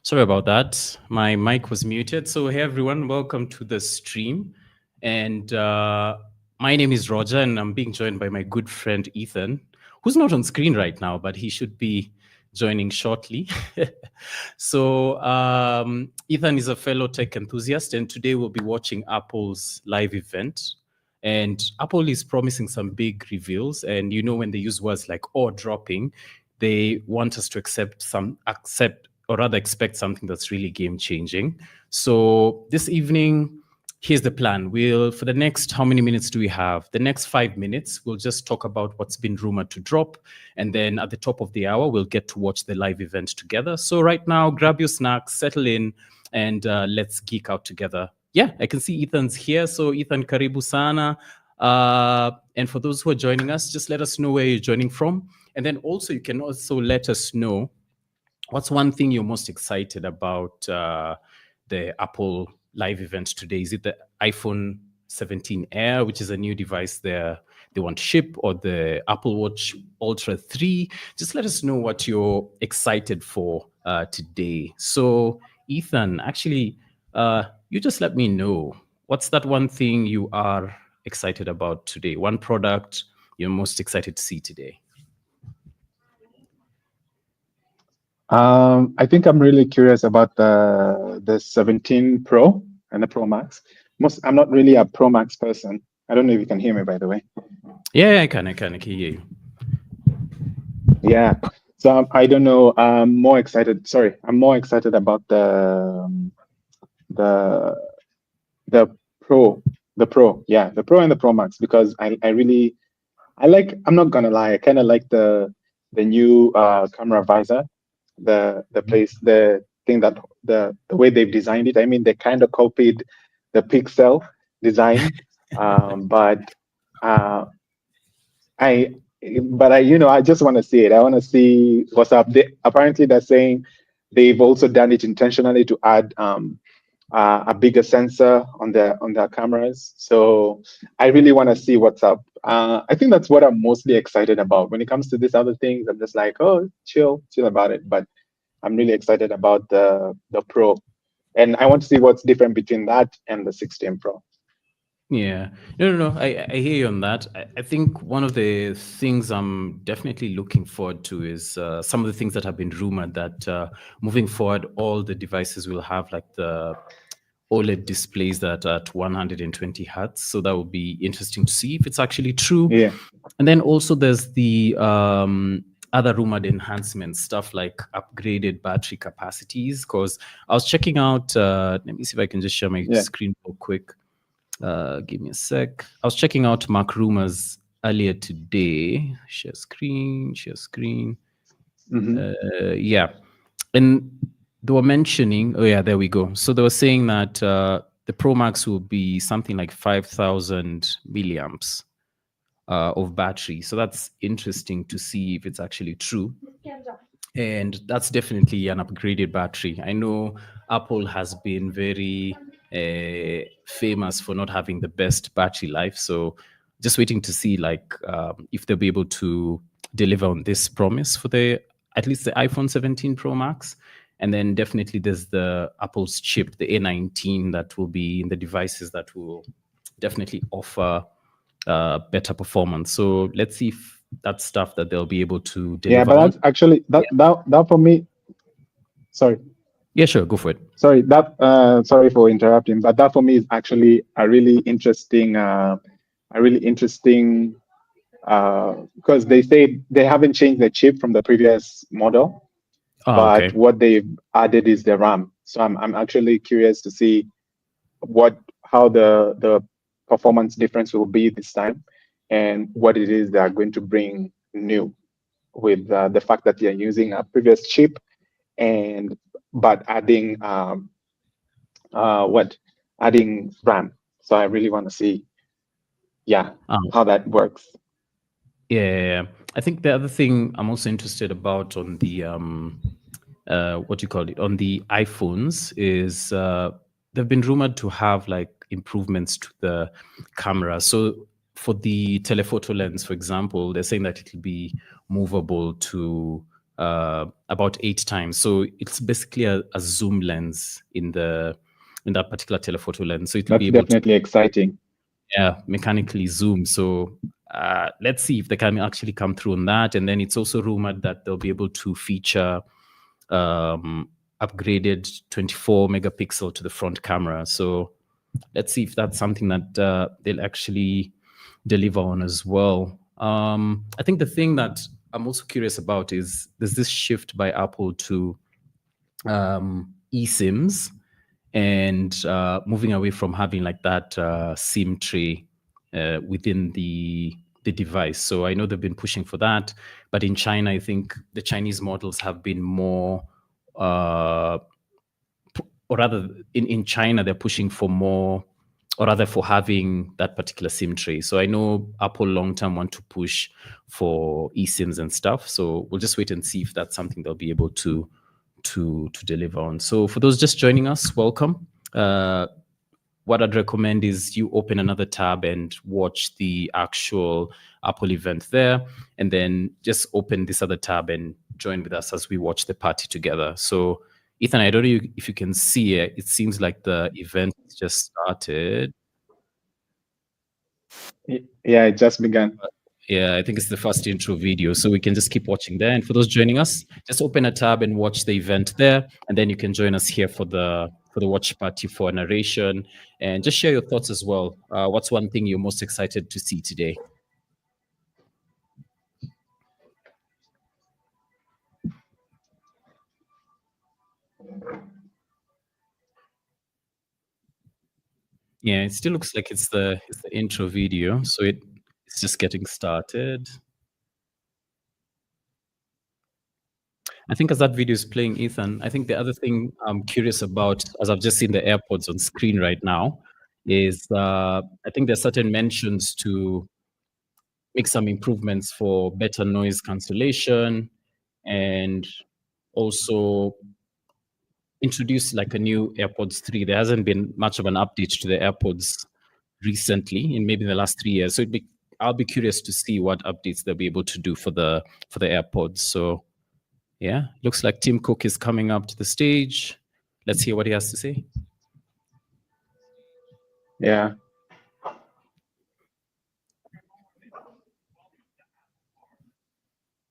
Sorry about that. My mic was muted. So, hey everyone, welcome to the stream. And my name is Roger, and I'm being joined by my good friend Ethan, who's not on screen right now, but he should be joining shortly. So, Ethan is a fellow tech enthusiast, and today we'll be watching Apple's live event. And Apple is promising some big reveals. And you know, when they use words like "or dropping," they want us to expect something that's really game changing. So this evening, here's the plan. For the next, how many minutes do we have? The next 5 minutes, we'll just talk about what's been rumored to drop. And then at the top of the hour, we'll get to watch the live event together. So right now, grab your snacks, settle in, and let's geek out together. Yeah, I can see Ethan's here. So Ethan, karibu sana. And for those who are joining us, just let us know where you're joining from. And then also, you can also let us know what's one thing you're most excited about the Apple live event today. Is it the iPhone 17 Air, which is a new device they want to ship, or the Apple Watch Ultra 3? Just let us know what you're excited for today. So, Ethan, actually, you just let me know, what's that one thing you are excited about today? One product you're most excited to see today? I think I'm really curious about the 17 Pro and the Pro Max. I'm not really a Pro Max person. I don't know if you can hear me, by the way. Yeah, I can hear you. Yeah. So I don't know. I'm more excited. Sorry, I'm more excited about the Pro, the Pro. Yeah, the Pro and the Pro Max, because I'm not gonna lie, I kind of like the new camera visor. The thing that the way they've designed it. I mean, they kind of copied the Pixel design, but I just want to see it. I want to see what's up. Apparently, they're saying they've also done it intentionally to add a bigger sensor on their cameras. So I really want to see what's up. I think that's what I'm mostly excited about. When it comes to these other things, I'm just like, oh, chill about it. But I'm really excited about the Pro, and I want to see what's different between that and the 16 Pro. Yeah, no. I hear you on that. I think one of the things I'm definitely looking forward to is some of the things that have been rumored that moving forward, all the devices will have like the OLED displays that are at 120 hertz. So that will be interesting to see if it's actually true. Yeah. And then also there's the other rumored enhancements, stuff like upgraded battery capacities. Because I was checking out, let me see if I can just share my screen real quick. Give me a sec. I was checking out Mark Rumors earlier today. Share screen. Mm-hmm. Yeah. And they were mentioning, oh yeah, there we go. So they were saying that the Pro Max will be something like 5,000 milliamps of battery. So that's interesting to see if it's actually true. And that's definitely an upgraded battery. I know Apple has been very famous for not having the best battery life. So just waiting to see if they'll be able to deliver on this promise for at least the iPhone 17 Pro Max. And then definitely there's the Apple's chip, the A19, that will be in the devices that will definitely offer better performance. So let's see if that's stuff that they'll be able to deliver. Yeah, but that's actually that for me. Sorry. Yeah, sure, go for it. Sorry sorry for interrupting, but that for me is actually a really interesting because they say they haven't changed the chip from the previous model, but what they've added is the RAM. So I'm actually curious to see how the performance difference will be this time, and what it is they are going to bring new with the fact that they are using a previous chip but adding adding RAM. So I really want to see how that works. Yeah, I think the other thing I'm also interested about on the on the iPhones is they've been rumored to have like improvements to the camera. So for the telephoto lens, for example, they're saying that it'll be movable to about 8 times. So it's basically a zoom lens in that particular telephoto lens. So it will That's be able to definitely exciting. mechanically zoom. So let's see if they can actually come through on that. And then it's also rumored that they'll be able to feature upgraded 24 megapixel to the front camera. So let's see if that's something that they'll actually deliver on as well. I think the thing that I'm also curious about is there's this shift by Apple to eSIMs and moving away from having like that SIM tray within the device. So I know they've been pushing for that, but in China, I think the Chinese models have been more, or rather, in China, they're pushing for more, or rather for having that particular SIM tray. So I know Apple long term want to push for eSIMs and stuff. So we'll just wait and see if that's something they'll be able to deliver on. So for those just joining us, welcome. What I'd recommend is you open another tab and watch the actual Apple event there, and then just open this other tab and join with us as we watch the party together. So Ethan, I don't know if you can see it. It seems like the event just started. Yeah, it just began. Yeah, I think it's the first intro video, so we can just keep watching there. And for those joining us, just open a tab and watch the event there, and then you can join us here for the watch party for a narration, and just share your thoughts as well. What's one thing you're most excited to see today? Yeah, it still looks like it's the intro video, so it's just getting started. I think as that video is playing, Ethan, I think the other thing I'm curious about, as I've just seen the AirPods on screen right now, is I think there's certain mentions to make some improvements for better noise cancellation, and also introduce like a new AirPods 3. There hasn't been much of an update to the AirPods recently, in maybe the last 3 years. So I'll be curious to see what updates they'll be able to do for the AirPods. So yeah, looks like Tim Cook is coming up to the stage. Let's hear what he has to say. Yeah.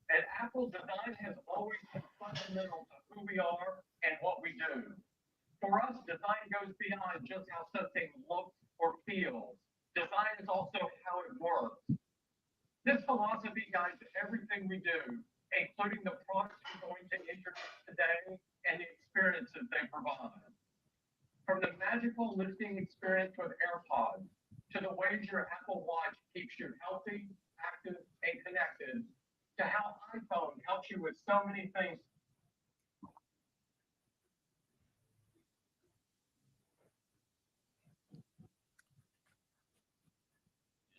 And Apple design has always been fundamental to who we are and what we do. For us, design goes beyond just how something looks or feels. Design is also how it works. This philosophy guides everything we do, including the products we're going to introduce today and the experiences they provide. From the magical listening experience with AirPods to the ways your Apple Watch keeps you healthy, active, and connected, to how iPhone helps you with so many things.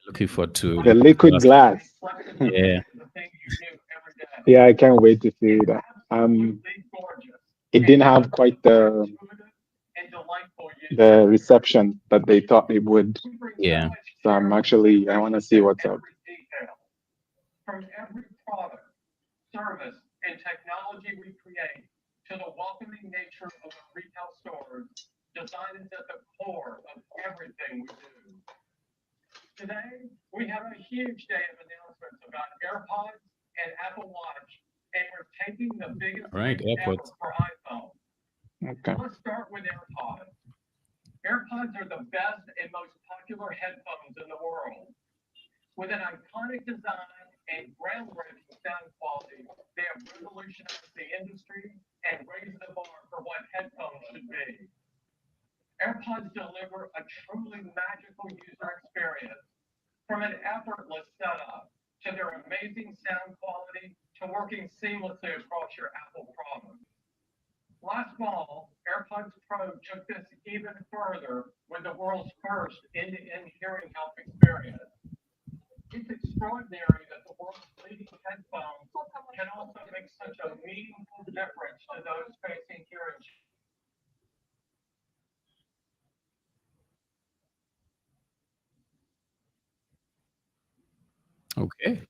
Looking forward to The liquid glass. Yeah. Yeah, I can't wait to see that. It didn't have quite the reception that they thought it would. Yeah. So I want to see what's up. From every product, service, and technology we create to the welcoming nature of our retail stores, design is at the core of everything we do. Today, we have a huge day of announcements about AirPods and Apple Watch, and we're taking the biggest Right, AirPods for iPhone. Okay. Let's start with AirPods. AirPods are the best and most popular headphones in the world. With an iconic design and groundbreaking sound quality, they have revolutionized the industry and raised the bar for what headphones should be. AirPods deliver a truly magical user experience, from an effortless setup to their amazing sound quality to working seamlessly across your Apple products. Last fall, AirPods Pro took this even further with the world's first end-to-end hearing health experience. It's extraordinary that the world's leading headphones can also make such a meaningful difference to those facing hearing. Okay.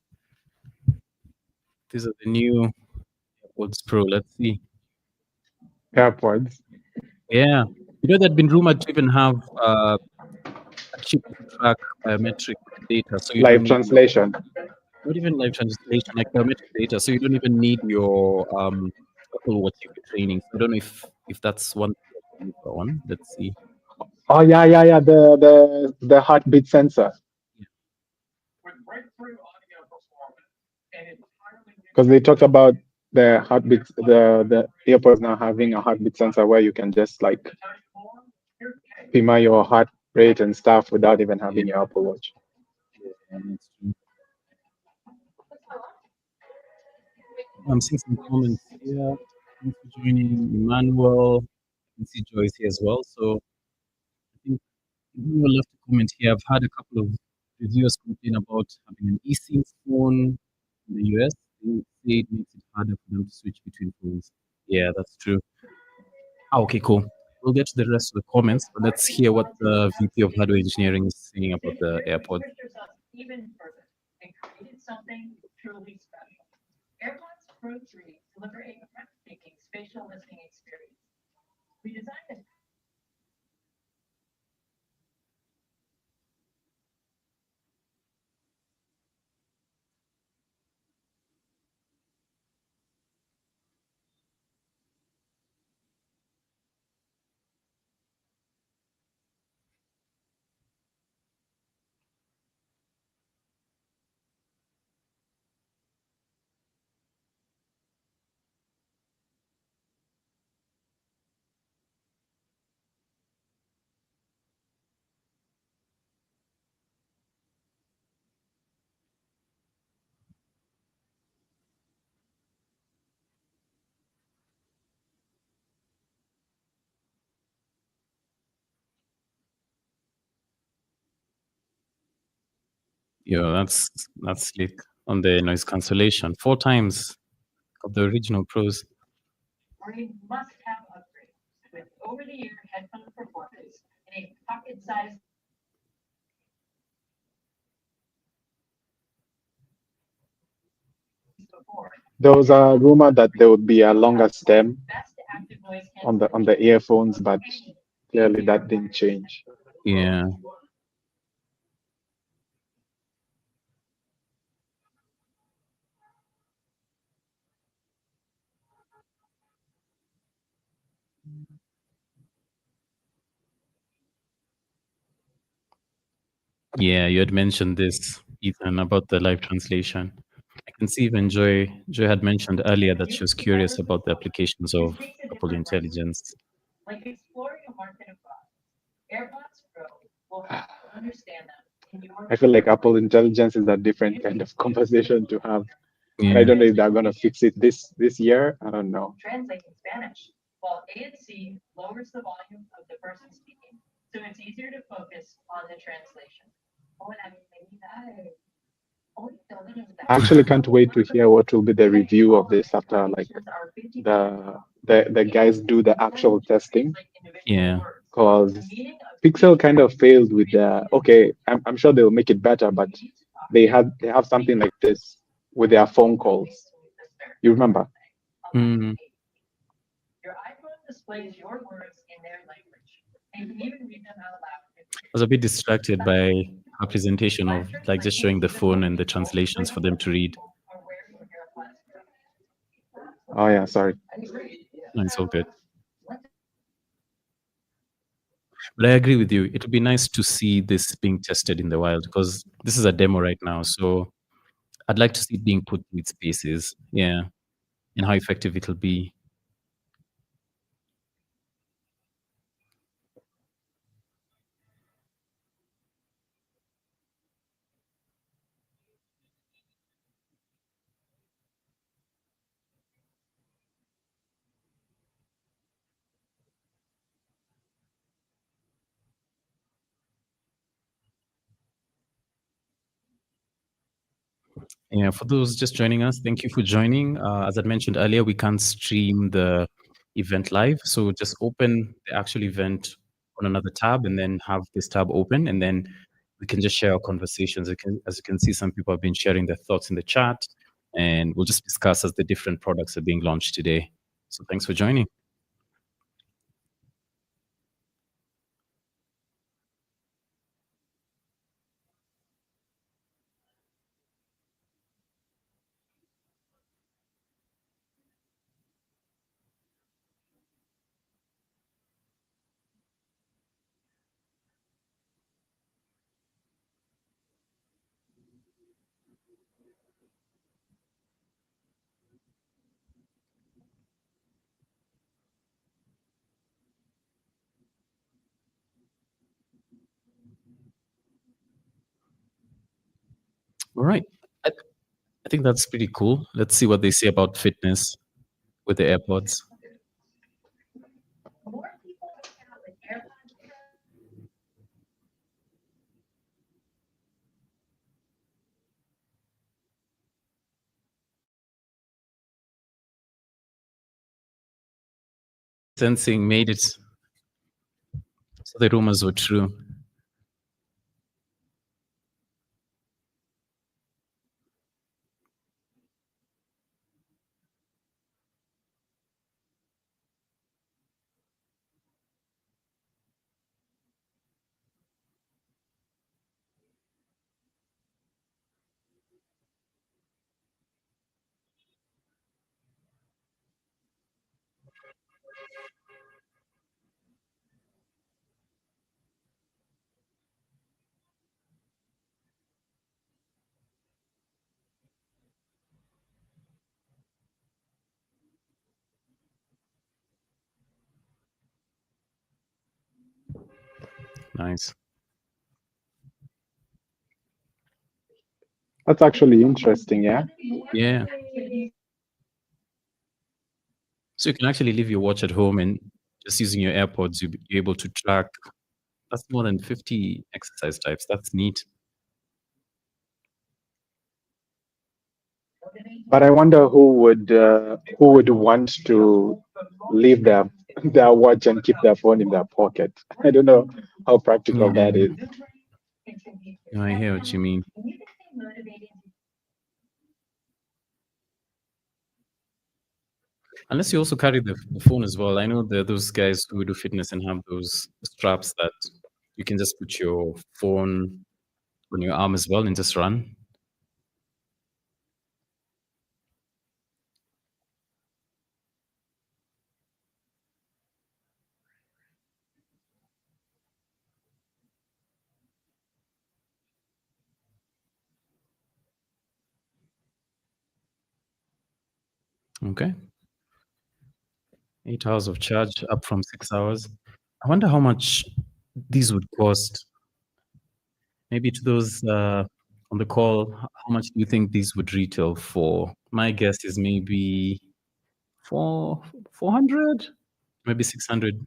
These are the new AirPods Pro. Let's see. AirPods. Yeah. They'd been rumored to even have a chip to track biometric data. So you don't Live need your, translation. not even live translation, like biometric data. So you don't even need your Apple Watch if you're training. So I don't know if that's one thing I can use that one. Let's see. Oh yeah. The heartbeat sensor. with breakthrough audio performance and entirely new Because they talked about the heartbeat, the AirPods now having a heartbeat sensor where you can just like to tell you more. Here's Kate. pima your heart rate and stuff without even Yeah, having your Apple Watch. that's true. I'm seeing some comments here. Thanks for joining, Emmanuel. I can see Joyce here as well. So I think you will have to comment here. I've had a couple of reviewers complain about having an eSIM phone in the US. They say it makes it harder for them to switch between phones. Yeah, that's true. Okay, cool. We'll get to the rest of the comments, but let's hear what the VP of Hardware Engineering is saying about the AirPods. Pushed yourself even further and created something truly special. AirPods Pro 3 deliver a breathtaking spatial listening experience. We designed a Yeah, that's slick on the noise cancellation. 4 times of the original Pros. brain must-have upgrade with over-the-ear headphone performance in a pocket-sized before. There was a rumor that there would be a longer stem Best active noise on the earphones, but clearly that didn't change. Yeah. Yeah, you had mentioned this, Ethan, about the live translation. I can see even Joy had mentioned earlier that she was curious about the applications This of makes a Apple difference. Intelligence. Like exploring a market abroad. AirPods Pro will help you understand them in your I feel like Apple Intelligence is a different kind of conversation to have. And I Yeah. don't know if they're gonna fix it this year. I don't know. translate in Spanish, while ANC lowers the volume of the person speaking, so it's easier to focus on the translation. I actually can't wait to hear what will be the review of this after like the guys do the actual testing. Yeah. Because Pixel kind of failed with the okay, I'm sure they'll make it better, but they have something like this with their phone calls. You remember? Mm. Your iPhone displays your words in their language, and you can even read them out loud. I was a bit distracted by her presentation of like just showing the phone and the translations for them to read. Oh yeah, sorry. No, it's all good. But I agree with you. It would be nice to see this being tested in the wild because this is a demo right now. So I'd like to see it being put in its paces. Yeah. And how effective it'll be. Yeah, for those just joining us, thank you for joining. As I mentioned earlier, we can't stream the event live. So just open the actual event on another tab and then have this tab open. And then we can just share our conversations. As you can see, some people have been sharing their thoughts in the chat. and we'll just discuss as the different products are being launched today. So thanks for joining. All right. I think that's pretty cool. Let's see what they say about fitness with the AirPods. Sensing made it. So the rumors were true. Nice. That's actually interesting, yeah. Yeah. So you can actually leave your watch at home and just using your AirPods, you'll be able to track. That's more than 50 exercise types. That's neat. But I wonder who would want to leave their watch and keep their phone in their pocket. I don't know how practical Yeah. that is. No, I hear what you mean. Unless you also carry the phone as well. I know there are those guys who do fitness and have those straps that you can just put your phone on your arm as well and just run. Okay. 8 hours of charge, up from 6 hours. I wonder how much these would cost. Maybe to those on the call, how much do you think these would retail for? My guess is maybe 400, maybe $600.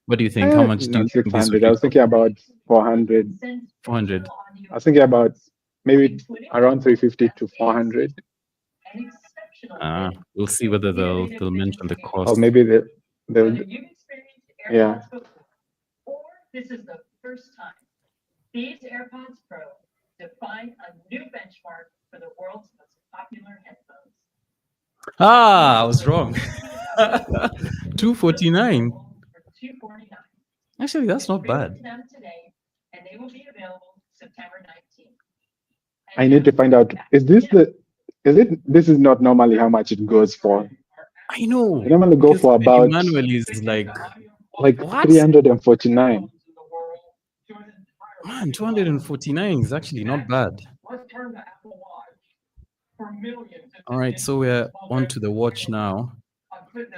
What do you think? How much do you Not think these 600. would I was retail? thinking about 400. 400. I was thinking about maybe around 350 to 400. We'll see whether they'll mention the Or cost. maybe they'll yeah. Or this is the first time these AirPods Pro define a new benchmark for the world's most popular headphones. I was wrong. 249. For $249. Actually, that's not bad. To them today, and they will be available September 19th. I need to find out, this is not normally how much it goes for. I know. I normally go because for the about manual is like what? 349. Man, 249 is actually not bad. Let's turn to Apple Watch for millions. All right, so we're on to the watch now.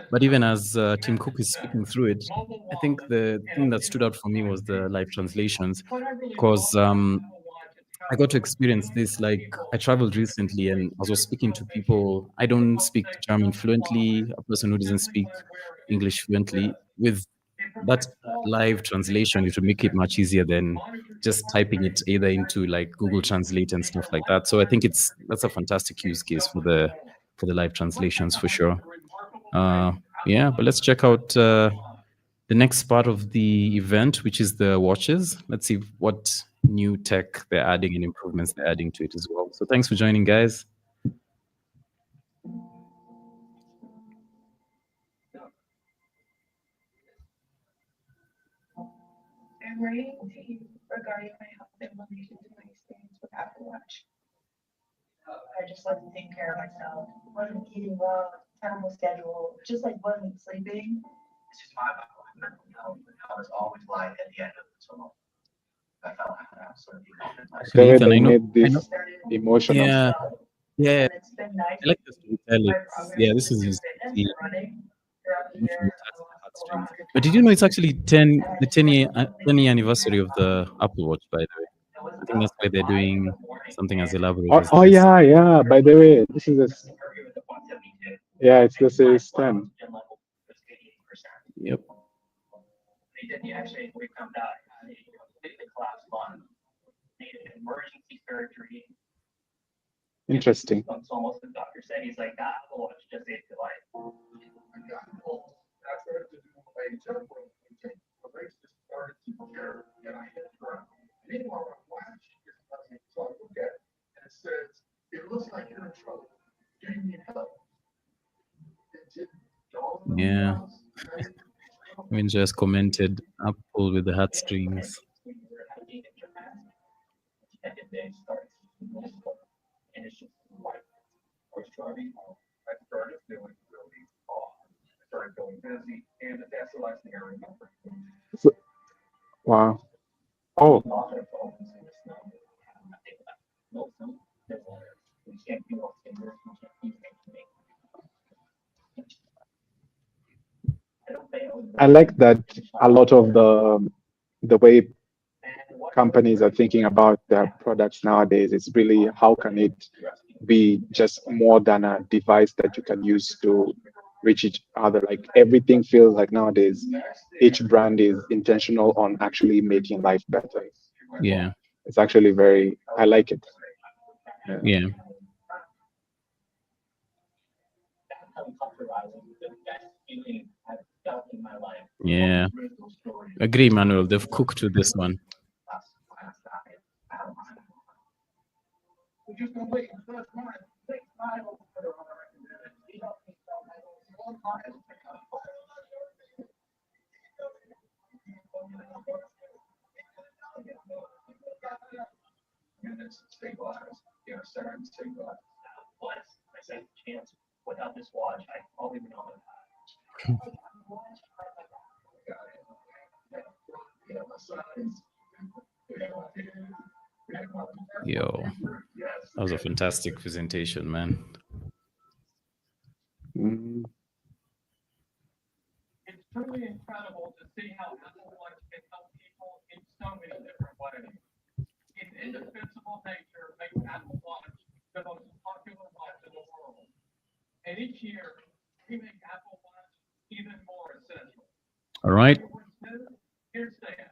But even as Tim Cook is speaking through it, I think the thing that stood out for me was the live translations, because I got to experience this. Like, I traveled recently and I was speaking to people. I don't speak German fluently, a person who doesn't speak English fluently. With that live translation, it would make it much easier than just typing it either into like Google Translate and stuff like that. So I think that's a fantastic use case for the live translations for sure. Yeah, but let's check out the next part of the event, which is the watches. Let's see what new tech they're adding and improvements they're adding to it as well. So thanks for joining, guys. I'm writing to you regarding my health implications of my experience with Apple Watch. I just wasn't taking care of myself, wasn't eating well, terrible schedule, just like wasn't sleeping. It's just my mental health, and how it's always light at the end of the tunnel. I felt like I absolutely nothing. Actually, The way Ethan, they I know. made this emotional. Yeah, yeah. And it's been nice. I like the storytelling. My progress Yeah, this is in his. fitness The and running throughout the emotional year. touch I to the lost over heartstrings. 100 But did you know it's pounds. actually the 10-year anniversary of the Apple Watch, by the way? I think that's why they're doing something as elaborate as Oh this. yeah. By the way, this is it's the Series 10. Yep. They didn't actually, we found out I had a completely collapsed lung, needed emergency surgery. Interesting. It's almost the doctor said, he's like, that Apple Watch just saved your life. Yeah. I mean, just commented Apple with the heartstrings. And the day starts, and it's just like, I was driving home, I started feeling really off, I started feeling busy, and that's the last thing I remember. Wow. Oh, I like that a lot of the way companies are thinking about their products nowadays is really how can it be just more than a device that you can use to reach each other. Like everything feels like nowadays each brand is intentional on actually making life better. Yeah. It's actually very, I like it. Yeah. Yeah. Agree, Manuel. They've cooked with this one. Without this watch, I don't even know. Yo, that was a fantastic presentation, man. Mm. It's truly incredible to see how Apple Watch can help people in so many different ways. Its indispensable nature makes Apple Watch the most popular watch in the world. And each year, we make Apple Watch even more essential. All right. Here's that.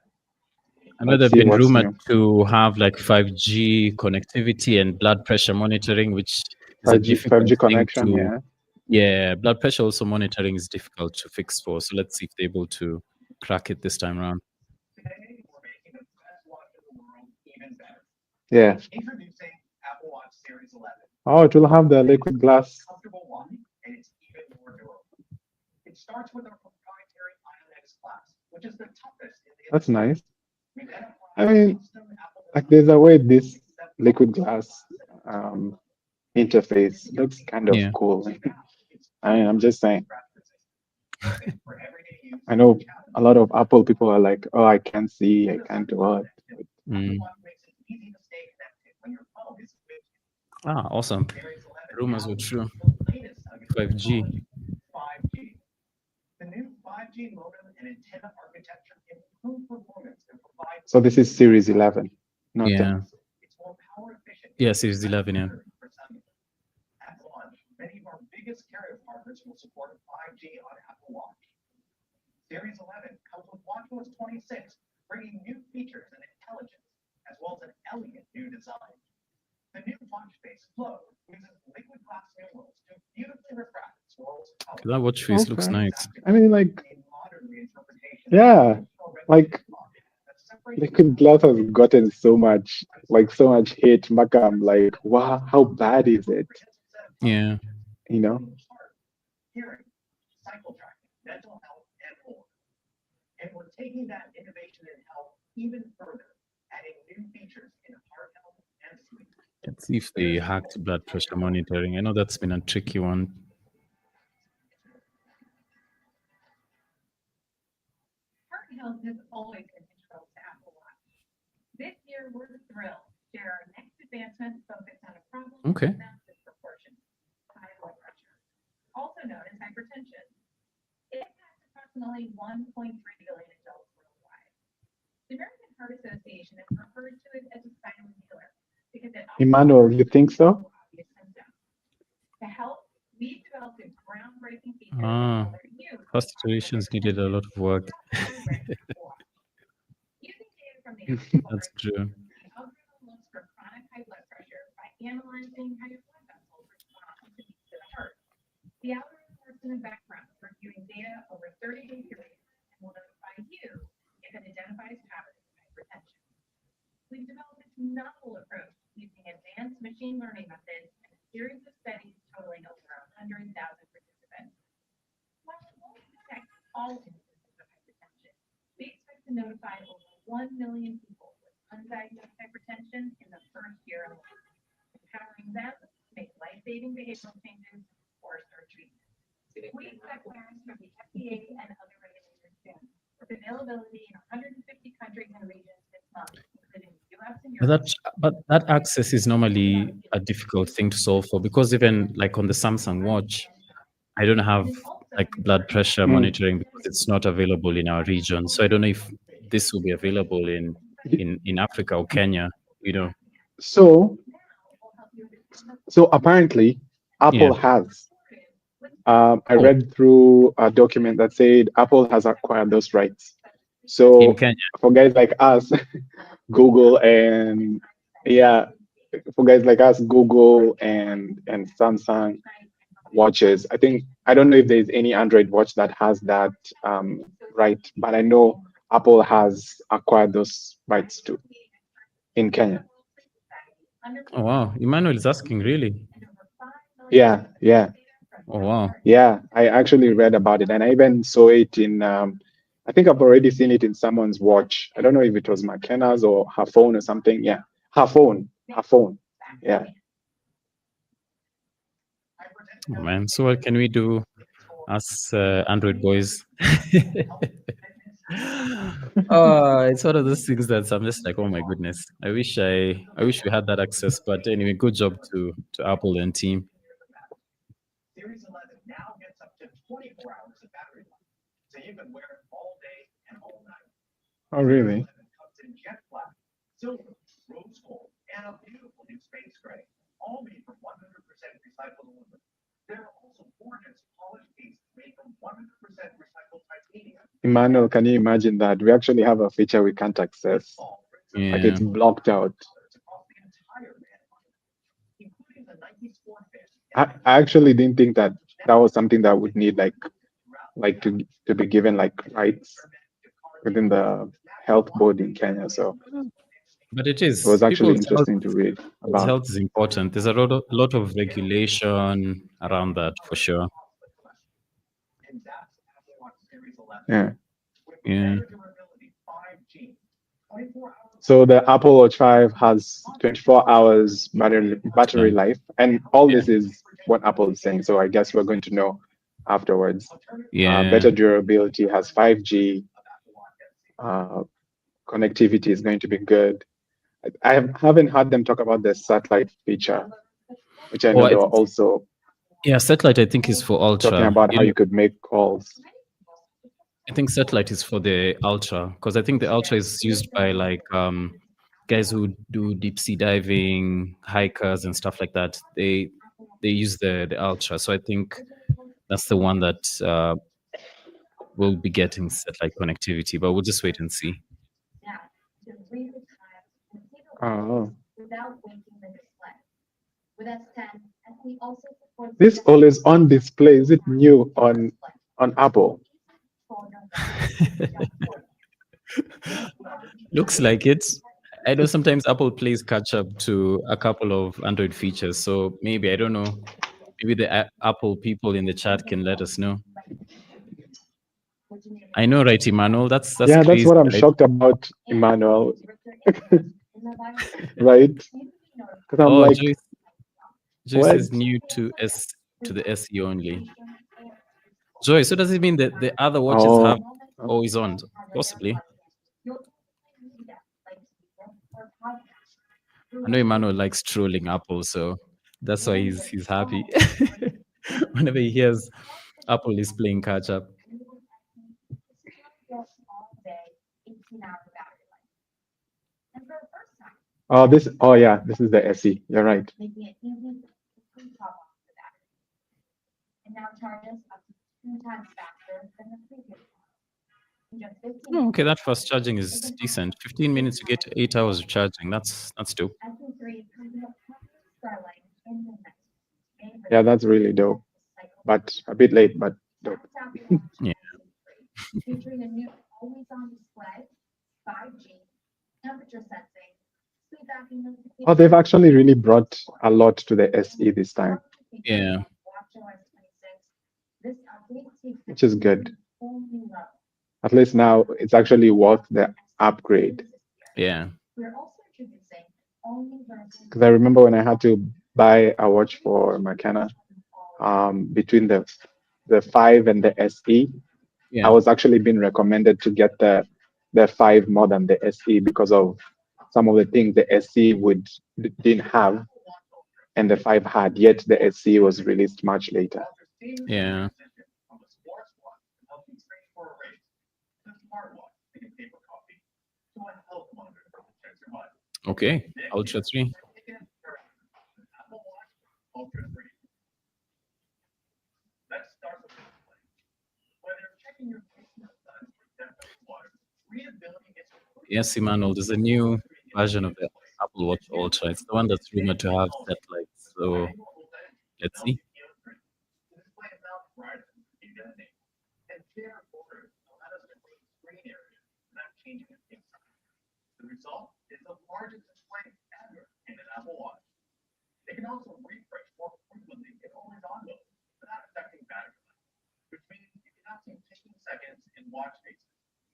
I know Let's they've see been what's rumored new. to have like 5G connectivity and blood pressure monitoring, which is a 5G difficult thing connection, to. yeah. Yeah, blood pressure also monitoring is difficult to fix for. So let's see if they're able to crack it this time around. Today, we're making the best watch in the world even better. Yeah. Introducing Apple Watch Series 11. Oh, it will have the liquid glass. Comfortable one, and it's even more durable. It starts with our proprietary IONX glass, which is the toughest in the That's nice. We then apply I mean, custom Apple like there's a way this liquid glass interface looks kind of Yeah. cool. I mean, I'm just saying. I know a lot of Apple people are like, oh, I can't see, I can't do what. Mm. Ah, awesome. Rumors were true. 5G. 5G. The new 5G modem and antenna architecture improve performance and provide. So this is Series 11, not Yeah. 10. It's more power efficient. Yeah, Series 11, yeah. At launch, many of our biggest carrier partners will support 5G on Apple Watch. Series 11 comes with WatchOS 26, bringing new features and intelligence, as well as an elegant new design. The new watch face Flow uses liquid glass minerals to beautifully refract swirls of color. That watch face looks Okay. nice. I mean, like, A modern reinterpretation yeah, like Liquid glass has gotten so much, hate. Makam, like, wow, how bad is it? Yeah. You know? Hearing, cycle tracking, mental health, and more. And we're taking that innovation in health even further, adding new features in heart health and sleep. Let's see if they hacked blood pressure monitoring. I know that's been a tricky one. Heart health has always been integral to Apple Watch. This year, we're thrilled to share our next advancement focused on a problem Okay. of massive proportions, high blood pressure, also known as hypertension. It impacts approximately 1.3 billion adults worldwide. The American Heart Association has referred to it as a silent killer because it often Emmanuel, you think so? obvious symptoms. To help, we've developed a groundbreaking feature Ah, that alert you first iterations needed a lot of work. Using data from the Apple That's Watch, true. the algorithm looks for chronic high blood pressure by analyzing how your blood vessels respond to beats of the heart. The algorithm works in the background, reviewing data over 30-day periods and will notify you if it identifies patterns of hypertension. We've developed this novel approach using advanced machine learning methods and a series of studies totaling over 100,000 participants. While it won't detect all instances of hypertension, we expect to notify over 1 million people with undiagnosed hypertension in the first year of life, empowering them to make life-saving behavioral changes or start treatment. We expect clearance from the FDA and other regulators soon, with availability in 150 countries and regions this month, including the US and Europe. But that access is normally a difficult thing to solve for, because even like on the Samsung Watch, I don't have like blood pressure monitoring because it's not available in our region. So I don't know if this will be available in Africa or Kenya. You know. So, apparently, Apple Yeah. has. I read through a document that said Apple has acquired those rights. So In Kenya. for guys like us, Google and for guys like us, Google and Samsung watches. I don't know if there's any Android watch that has that right, but I know Apple has acquired those rights too in Kenya. Oh wow, Emmanuel is asking, really? Yeah, yeah. Oh wow. Yeah, I actually read about it, and I even saw it in. I think I've already seen it in someone's watch. I don't know if it was McKenna's or her phone or something. Yeah, her phone. Her phone. Yeah. Oh, man. So what can we do, us Android boys? It's one of those things that I'm just like, oh my goodness. I wish we had that access. But anyway, good job to Apple and team. Series 11 now gets up to 24 hours of battery life, so you can wear it all day and all night. Oh, really? Series 11 comes in jet black, silver, rose gold, and a beautiful new space gray, all made from 100% recycled aluminum. There are also gorgeous polished pieces made from 100% recycled titanium. Emmanuel, can you imagine that? We actually have a feature we can't access. Like Yeah. it's blocked out. Across the entire man, including the Nike Sport Fit. I actually didn't think that was something that would need like to be given like rights within the health board in Kenya. So But it it was is. actually interesting to read People's about. health is important. There's a lot of regulation around that for sure. And that's Apple Watch Series 11. Yeah. With Yeah. better durability, 5G, 24 hours. So the Apple Watch 5 has 24 hours battery life, and all this is what Apple is saying. So I guess we're going to know afterwards. Yeah. Better durability, has 5G. Connectivity is going to be good. I haven't heard them talk about the satellite feature, which I know they were also Yeah, satellite I think is for Ultra. talking about how you could make calls. I think satellite is for the Ultra, because I think the Ultra is used by like guys who do deep sea diving, hikers and stuff like that. They use the Ultra. So I think that's the one that will be getting satellite connectivity, but we'll just wait and see. Oh. This always on display, is it new on Apple? Looks like it. I know sometimes Apple plays catch up to a couple of Android features, so maybe I don't know. Maybe the Apple people in the chat can let us know. I know, right, Emmanuel? That's Yeah, that's crazy, what I'm right? shocked about, Emmanuel. Right? Because I'm Oh, like, Joyce what? is new to the SE only. Joyce, so does it mean that the other watches Oh, have always on? Possibly. I know Emmanuel likes trolling Apple, so that's why he's happy whenever he hears Apple is playing catch up. oh, this. Oh, yeah, this is the SE. You're right. Oh, okay, that fast charging is decent. 15 minutes to get to 8 hours of charging. That's dope. Yeah, that's really dope. But a bit late, but dope. Yeah. Featuring a new always-on display, 5G, temperature sensing, sleep apnea notifications. Oh, they've actually really brought a lot to the SE this time, Yeah. which is good. At least now it's actually worth the upgrade. Yeah. Because I remember when I had to buy a watch for McKenna, between the 5 and the SE, Yeah. I was actually being recommended to get the 5 more than the SE because of some of the things the SE didn't have and the 5 had, yet the SE was released much later. Yeah. Okay. Ultra 3. Yes, Emmanuel, there's a new version of the Apple Watch Ultra. It's the one that's rumored to have satellites. So let's see. The result is the largest display ever in an Apple Watch. It can also refresh more frequently in always on mode without affecting battery life, which means you can now take 15 seconds in watch faces,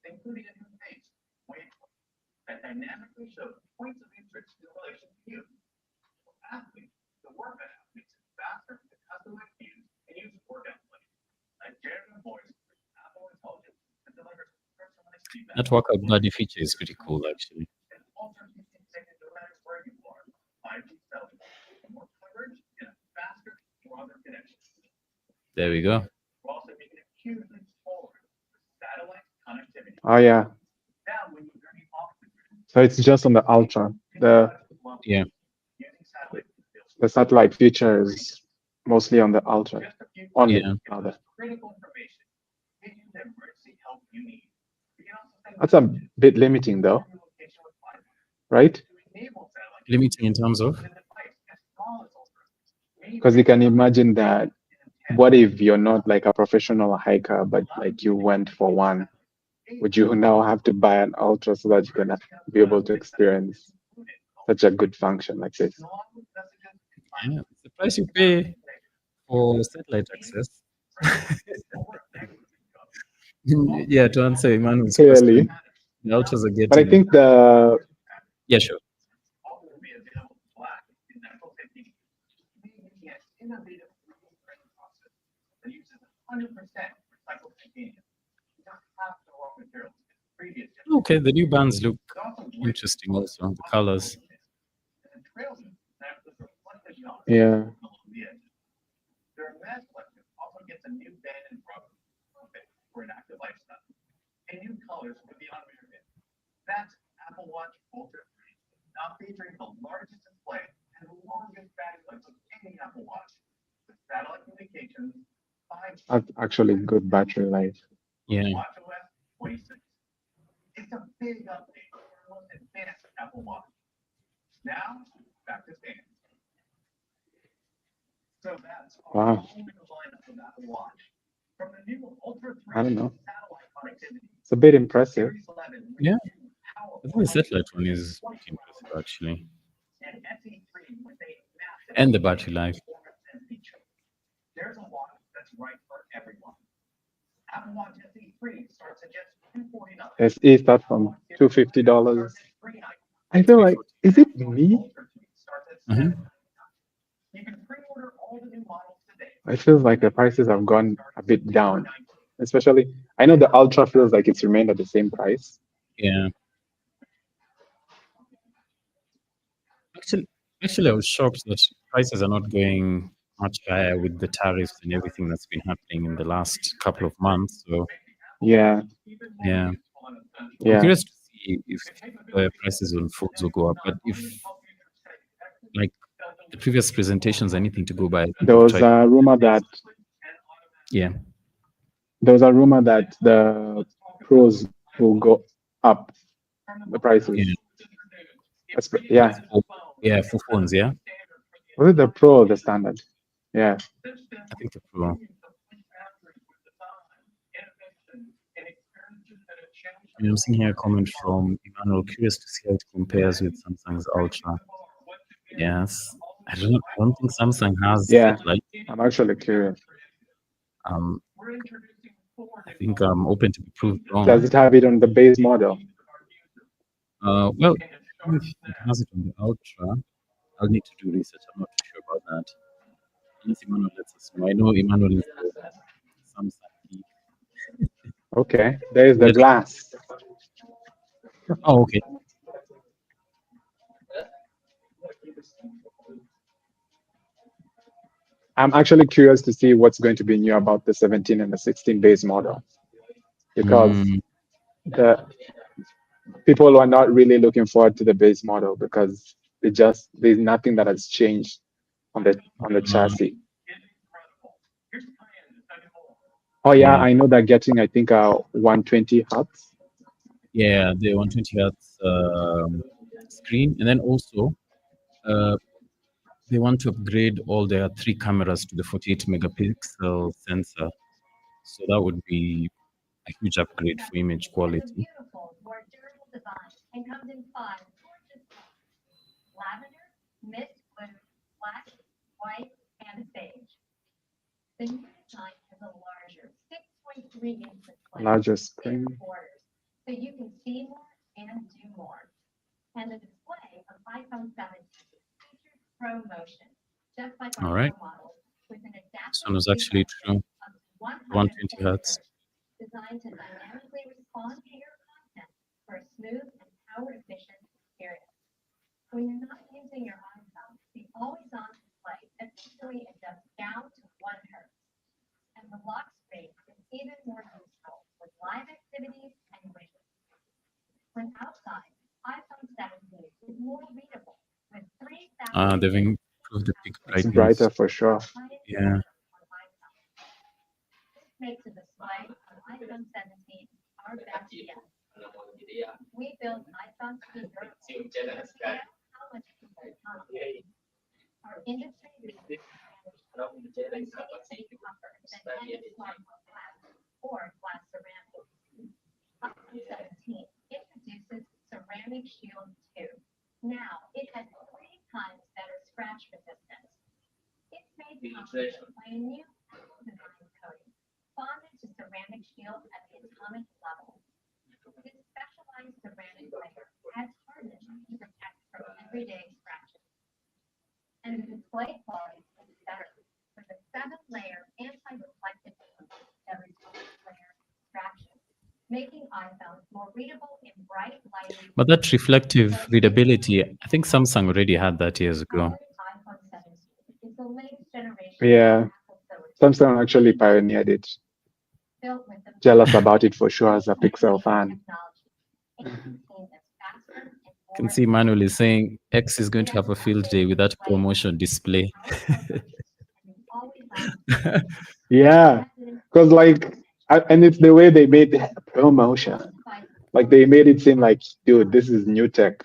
including a new face, waveform, that dynamically shows points of interest in relation to you. For athletes, the workout app makes it faster to customize views and use workout plans. A generative voice with Apple Intelligence that delivers personalized feedback. That workout buddy feature is pretty cool, actually. There we go. Oh yeah. So it's just on the Ultra. Yeah. The satellite feature is mostly on the Ultra. Only, Yeah. rather. That's a bit limiting though, right? Limiting in terms of? Because you can imagine that, what if you're not like a professional hiker, but like you went for one? Would you now have to buy an Ultra so that you can be able to experience such a good function like this? Yeah. It's the price you pay for satellite access. Yeah, to answer Emmanuel's Clearly. question, the Ultras are getting. But I think Yeah, sure. Okay, the new bands look interesting also, the colors. yeah. Their mass collection also gets a new band and rubber, perfect for an active lifestyle, and new colors for the on-wear. That's Apple Watch Ultra 3, now featuring the largest display and the longest battery life of any Apple Watch, with satellite communications, 5G. That's actually good battery life. Yeah. WatchOS 26. It's a big update for the most advanced Apple Watch. Now, back to Stan. So that's Wow. lineup of Apple Watch. From the new Ultra 3 I don't know. satellite connectivity. It's a bit impressive. Yeah. I think the satellite one is pretty impressive actually, And SE3 with a massive and the battery life. performance and feature. There's a watch that's right for everyone. Apple Watch SE3 starts at just $249. SE start from $250. I feel like, 340. is it me? Starts at Uh-huh. $799. You can pre-order all the new models today. It feels like the prices have gone a bit down. Especially, I know the Ultra feels like it's remained at the same price. Yeah. Actually, actually, I was shocked that prices are not going much higher with the tariffs and everything that's been happening in the last couple of months. So Yeah, yeah, I'm yeah. curious to see if prices on phones will go up. But if like the previous presentations, anything to go by, I think There we've was tried. a rumor that Yeah, the pros will go up the yeah, prices. Yeah, for, yeah, for phones. Yeah, was it the pro or the standard? Yeah, I think the Pro. Yeah, I'm seeing here a comment from Emmanuel. Curious to see how it compares with Samsung's Ultra. Yes, I don't think Samsung has yeah. satellite. I'm actually curious. Um, I think I'm open to be proved Does wrong. it have it on the base model? Well, if it has it on the Ultra, I'll need to do research. I'm not too sure about that. Unless Emmanuel lets us know. I know Emmanuel is the Samsung geek. Okay, there is the Let- glass. Oh, okay. I'm actually curious to see what's going to be new about the 17 and the 16 base model because Mm, the people are not really looking forward to the base model because there's nothing that has changed on the uh, chassis. Oh yeah, yeah, I know they're getting I think 120 hertz. yeah, the 120 hertz screen, and then also uh, they want to upgrade all their three cameras to the 48 megapixel sensor. So that would be a huge upgrade for image It's a quality. beautiful, more durable design and comes in five gorgeous colors: lavender, mist blue, black, white, and beige. The new design has a larger 6.3-inch display Larger in screen. the borders, so you can see more and do more. And the display of iPhone 17 features ProMotion, just like All our right. Pro models, with an This adaptive one was actually true. up to 120 120 hertz. hertz, designed to dynamically respond to your content for a smooth and power-efficient experience. When you're not using your iPhone, the always-on display effectively adjusts down to 1 hertz, and the lock screen is even more useful with live activities and widgets. When outside, iPhone 17 is more readable with 3,000 They've improved the peak It's brightness. brighter for sure. Yeah. This makes the display on iPhone 17 our best yet. We built iPhone to be durable because we know how much people come. Our industry leading continues to be tougher than any smartphone glass or glass ceramic. iPhone 17 introduces Ceramic Shield 2. Now it has 3 times better scratch resistance. It's made possible by a new Apple design coating bonded to ceramic shield at the atomic level. This specialized ceramic layer adds hardness to protect from everyday scratches. And the display quality is better with a 7-layer anti-reflective film that reduces glare and distraction, making iPhones more readable in bright lighting. But that reflective readability, I think Samsung already had that years ago. iPhone 17 is the latest generation Yeah, of Apple silicon Samsung actually pioneered it. built with the Jealous about it for sure as a Pixel fan. technology and seen as faster and You can more see Manuel is saying X is going to have a field day with that promotion display. Yeah, because and it's the way they made the promotion. Like they made it seem like, dude, this is new tech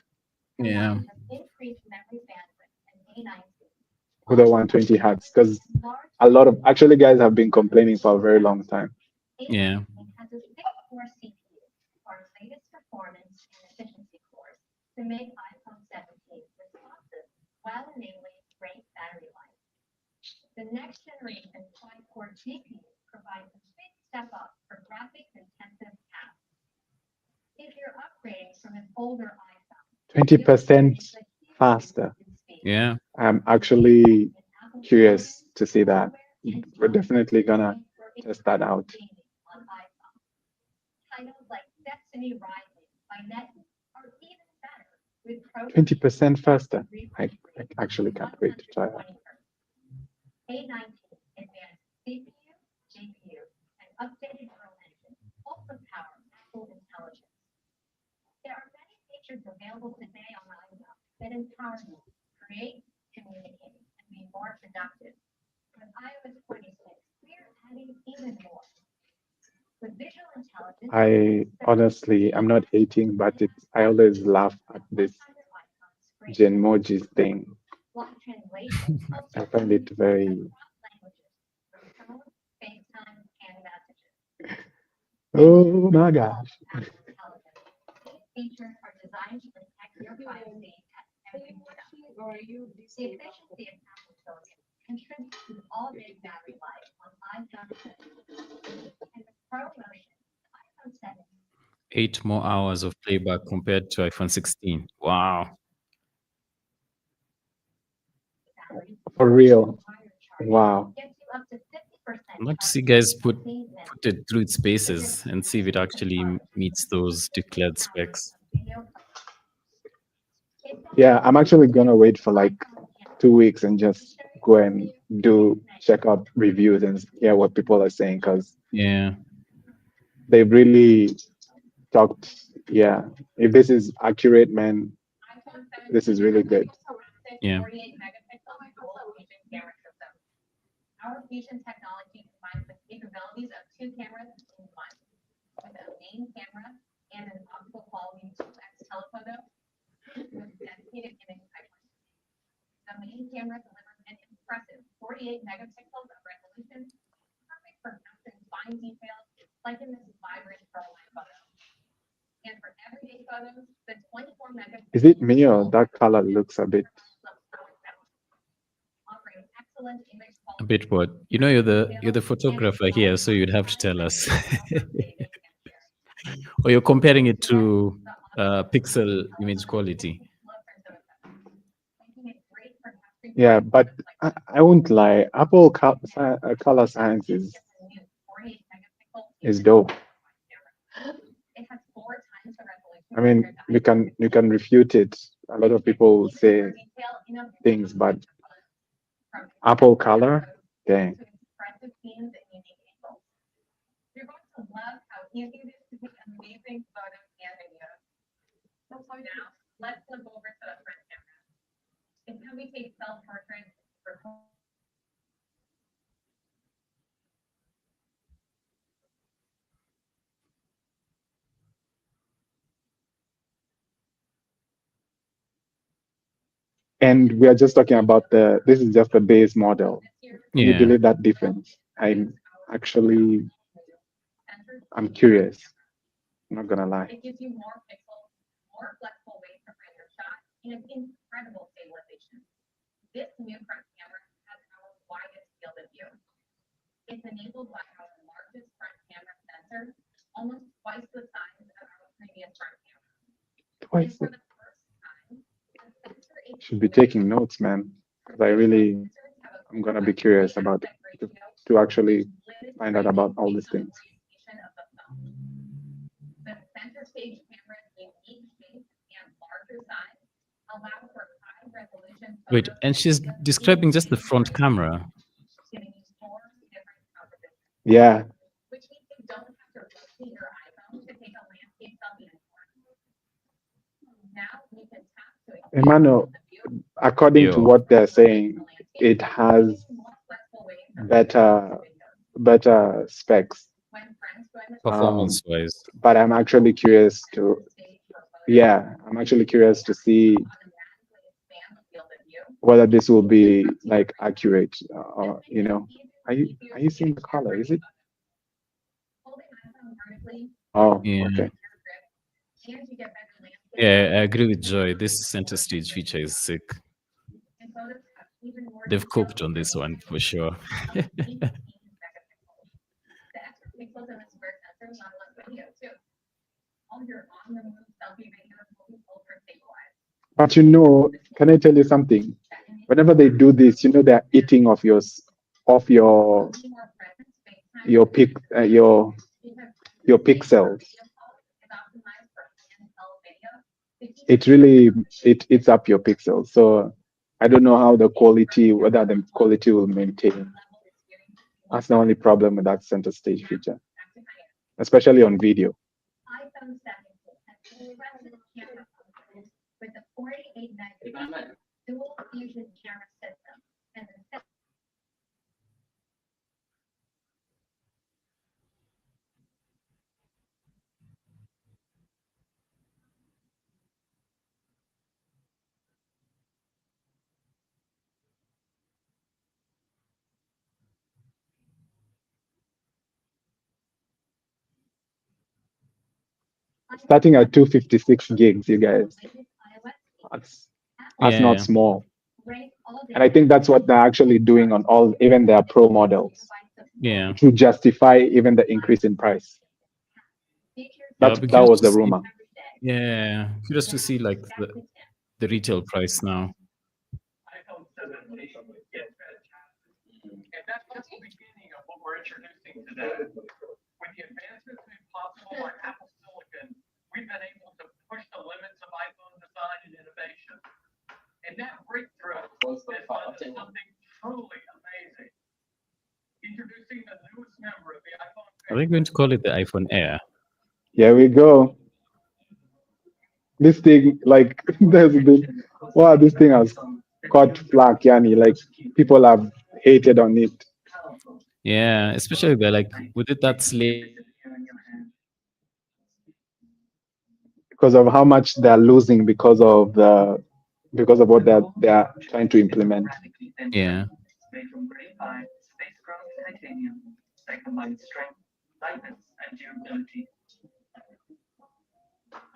Yeah. increased memory bandwidth and A9 with the 120 hertz. Because a lot of actually guys have been complaining for a very long time. Yeah. has a 6-core CPU for its latest performance and efficiency cores. to make iPhone 17 responsive while enabling great battery life. The next generation quad-core GPU provides a big step up for graphics-intensive tasks. If you're upgrading from an older iPhone, 20% faster. Yeah. I'm actually curious to see that. We're definitely gonna test that out. Titles like Destiny Rising by NetEase are even better with 20% faster. I actually can't wait to try that. A19 advanced CPU, GPU, and updated Neural Engine also power Apple Intelligence. There are many features available today on iPhone that empower you to create, communicate, and be more productive. With iOS 26, we're adding even more. With visual intelligence, I honestly, I'm not hating, but I always laugh at this Genmojis thing. block translation helps I you find it very, languages from phone, FaceTime, and messages. oh my gosh. Apple Intelligence. These features are designed to protect your privacy at every step. The efficiency of Apple Silicon contributes to all-day battery life on iPhone 7. And the Pro Motion, iPhone 7 8 more hours of playback compared to iPhone 16. Wow. battery For real. wire charge Wow. gets you up to 50% I'd like to see charge guys put in 15 minutes. it through its paces and see if it actually meets those declared specs. Yeah, I'm actually gonna wait for like 2 weeks and just go and check out reviews and hear what people are saying, because Yeah. they really talked. Yeah, if this is accurate, man, this is really good. Yeah. 48 megapixel dual fusion camera system. Our fusion technology combines the capabilities of two cameras in one, with a main camera and an optical quality 2x telephoto with dedicated image pipeline. The main camera delivers an impressive 48 megapixels of resolution, perfect for capturing fine details like in this vibrant shoreline photo. And for everyday photos, the 24 megapixel Is it me or that color looks a bit? offering excellent image A quality. bit what? You know, you're the photographer here, so you'd have to tell us. Or you're comparing it to pixel image quality. Yeah, but I won't lie. Apple color science is dope. I mean, you can refute it. A lot of people say things, but Apple color, dang. You're going to love how easy it is to take amazing photos and videos. So now, let's flip over to the front camera. It's how we take self-portraits, record And we are just talking about this is just the base model. Can you Yeah. believe that difference? I'm curious. I'm not gonna lie. It gives you more pixels, more flexible ways to frame your shot, and incredible stabilization. This new front camera has our widest field of view. It's enabled by our largest front camera sensor, almost twice the size of our previous front camera. And Twice. for the first time, the sensor is Should be taking notes, man. Because I'm gonna be curious about to actually find out about all these things. The center stage camera's unique shape and larger size allow for high resolution Wait, photos and she's describing just the front camera. giving you 4 different compositions, Yeah, which means you don't have to rotate your iPhone to take a landscape selfie anymore. Now you can tap to expand Emmanuel, the view, according to Yo. what they're saying, it has more flexible ways to better specs. when friends join the Performance wise. But I'm actually curious to, stage for photos, yeah, I'm actually curious to see automatically expand the field of view. whether this will be like accurate, you know. Are you seeing the color? Is it? Holding iPhone vertically Oh, Yeah. okay. and you get better landscape Yeah, I agree with Joy. This center stage feature is sick. And photos have even more They've detail cooked on this one for sure. 18 megapixels. The extra pixels in this rear sensor not less video too. All your on-the-move selfie videos will be ultra stabilized. But you know, can I tell you something? Whenever they do this, you know they're eating of your of your More presence, FaceTime, your pic your pixels. is optimized for handheld video. It really it eats up your pixels. So I don't know how the quality, whether the quality will maintain. That's the only problem with that center stage feature, especially on video. iPhone 17 has an impressive camera function with a 48 megapixel dual fusion camera system and the Starting at 256 gigs, you guys. That's Yeah. not small. And I think that's what they're actually doing on all, even their pro models, Yeah. to justify even the increase in price. I'll be That curious was to the see- rumor. Yeah, curious to see like the retail price now. iPhone 17 is fantastic. And that's just the beginning of what we're introducing today. With the advancements made possible by Apple Silicon, we've been able to push the limits of iPhone design and innovation. And that breakthrough has led to something truly amazing. Introducing the newest member of the iPhone Are they going to call it the iPhone Air? Here we go. This thing, like, there's been, wow, this thing has caught flack, Yanni. Like, people have hated on it Yeah, especially the like with it that slate. because of how much they're losing because of what they're trying to implement. Yeah. Made from graphite, space-grown titanium that combines strength, lightness, and durability.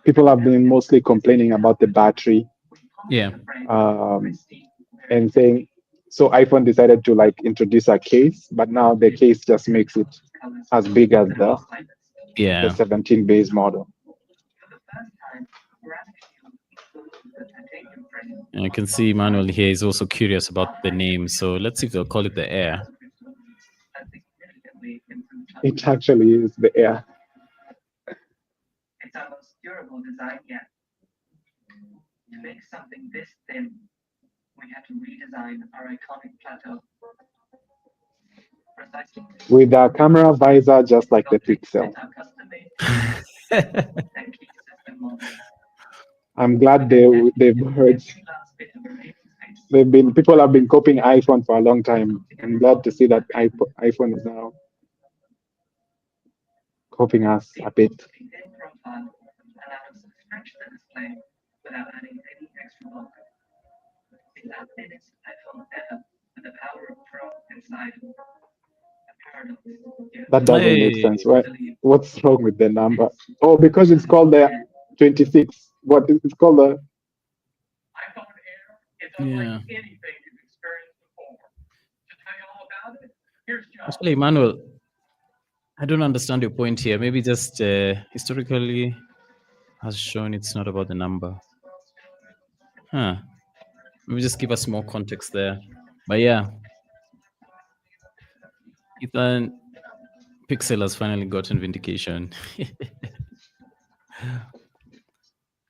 People have been mostly complaining about the battery, Yeah. and saying, so iPhone decided to like introduce a case, but now the case just makes it as big as the Yeah. 17 base model. And I can see Manuel here is also curious about the name. So let's see if they'll call it the Air. It actually is the Air. It's our most durable design yet. To make something this thin, we had to redesign our iconic plateau. Precisely. With a camera visor just like the Pixel. I'm glad they've heard. People have been copying iPhone for a long time. I'm glad to see that iPhone is now copying us a bit. That doesn't make sense. What's wrong with the number? Oh, because it's called the 26. What is it called? The iPhone Air is unlike Yeah. anything you've experienced before. To tell you all about it, here's John. Actually, Emmanuel, I don't understand your point here. Maybe just historically has shown it's not about the number. Huh. Maybe just give us more context there. But yeah, Ithan Pixel has finally gotten vindication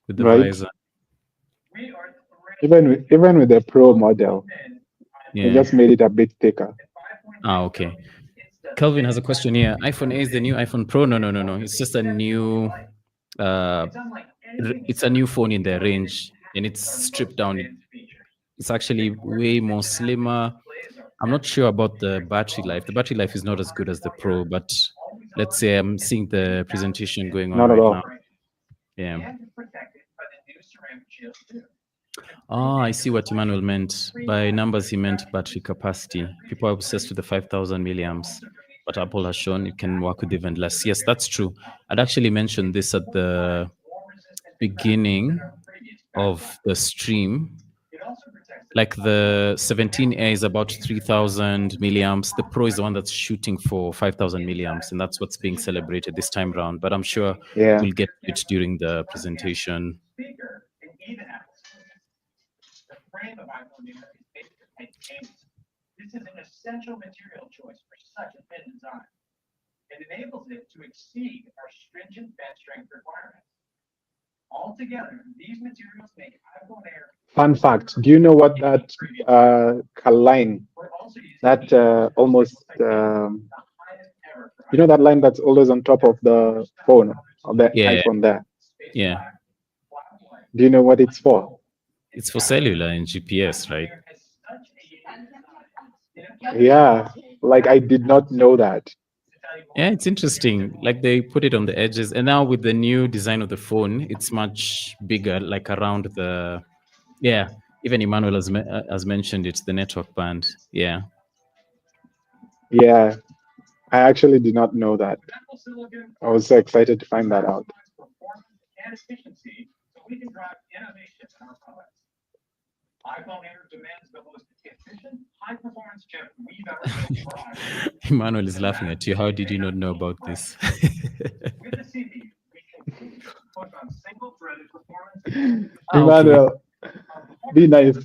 with the Right. visor. We are thrilled. Even with the Pro model, they Yeah. just made it a bit thicker. Ah, okay. Kelvin has a question here. iPhone A is the new iPhone Pro? No. It's just a new. It's a new phone in their range, and it's stripped down. It's actually way more slimmer. I'm not sure about the battery life. The battery life is not as good as the Pro, but let's say I'm seeing the presentation going on Not at right all. now. Yeah. And protected by the new ceramic shield too. Oh, I see what Emmanuel meant. By numbers, he meant battery capacity. People are obsessed with the 5,000 milliamps, but Apple has shown it can work with even less. Yes, that's true. I'd actually mentioned this at the beginning of the stream, like the 17A is about 3,000 milliamps. The Pro is the one that's shooting for 5,000 milliamps, and that's what's being celebrated this time around. But I'm sure Yeah. we'll get to it during the presentation. Speaker and even the frame of iPhone is made of titanium. This is an essential material choice for such a thin design. It enables it to exceed our stringent bench strength requirements. Altogether, these materials make iPhone Air. Fun fact: do you know what that line, that almost you know that line that's always on top of the phone, of the Yeah. iPhone there? Yeah, Do you know what it's for? it's for cellular and GPS, right? Yeah, like I did not know that. Yeah, it's interesting. Like they put it on the edges, and now with the new design of the phone, it's much bigger, like around the. Yeah, even Emmanuel has mentioned it, the network band. Yeah. Yeah, I actually did not know that. I was so excited to find that out. And efficiency, so we can drive innovation in our products. iPhone Air demands the most efficient, high-performance chip we've ever built for iPhone. Emmanuel is laughing at you. How did you not know about this? With the CPU, we can push on single-threaded performance. Emmanuel, be nice.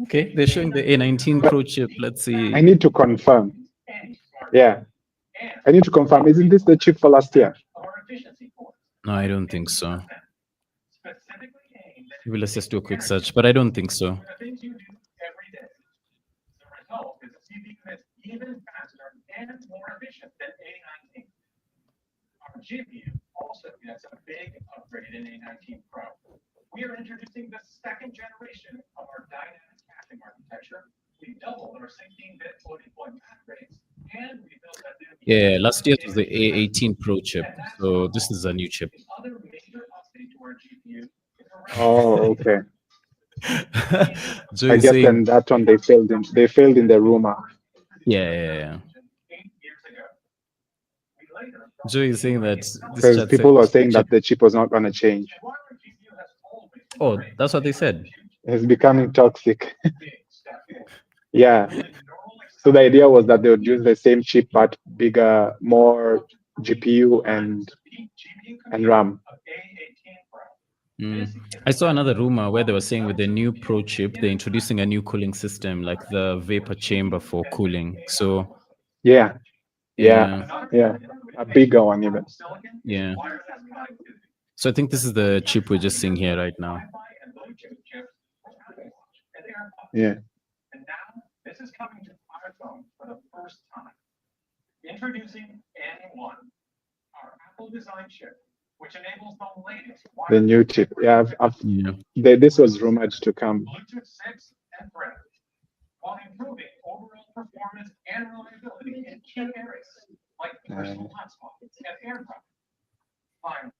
Okay, they're showing the A19 Pro chip. Let's see. I need to confirm. Yeah, I need to confirm. Isn't this the chip for last year? No, I don't think so. Maybe let's just do a quick search, but I don't think so. The things you do every day. The result is a CPU that's even faster and more efficient than A19. Our GPU also gets a big upgrade in A19 Pro. We are introducing the second generation of our dynamic caching architecture. We doubled our 16-bit floating point math rates, and we built a new. Yeah, last year was the A18 Pro chip, so this is a new chip. The other major update to our GPU is Oh, okay. Joe I is guess saying, then that one they failed in. They failed in the rumor. yeah. 8 years ago. We later Joe is saying that this Because chat people said- were saying that the chip was not going to change. Oh, that's what they said. It's becoming toxic. Yeah. So the idea was that they would use the same chip but bigger, more GPU and RAM. I saw another rumor where they were saying with the new Pro chip, they're introducing a new cooling system, like the vapor chamber for cooling. So Yeah. A bigger one even. Yeah. So I think this is the chip we're just seeing here right now. Yeah. And now this is coming to iPhone for the first time. Introducing N1, our Apple design chip, which enables the latest. The new chip. Yeah, this was rumored to come. Bluetooth 6 and Thread, while improving overall performance and reliability in key areas like personal hotspots and AirPods. Finally,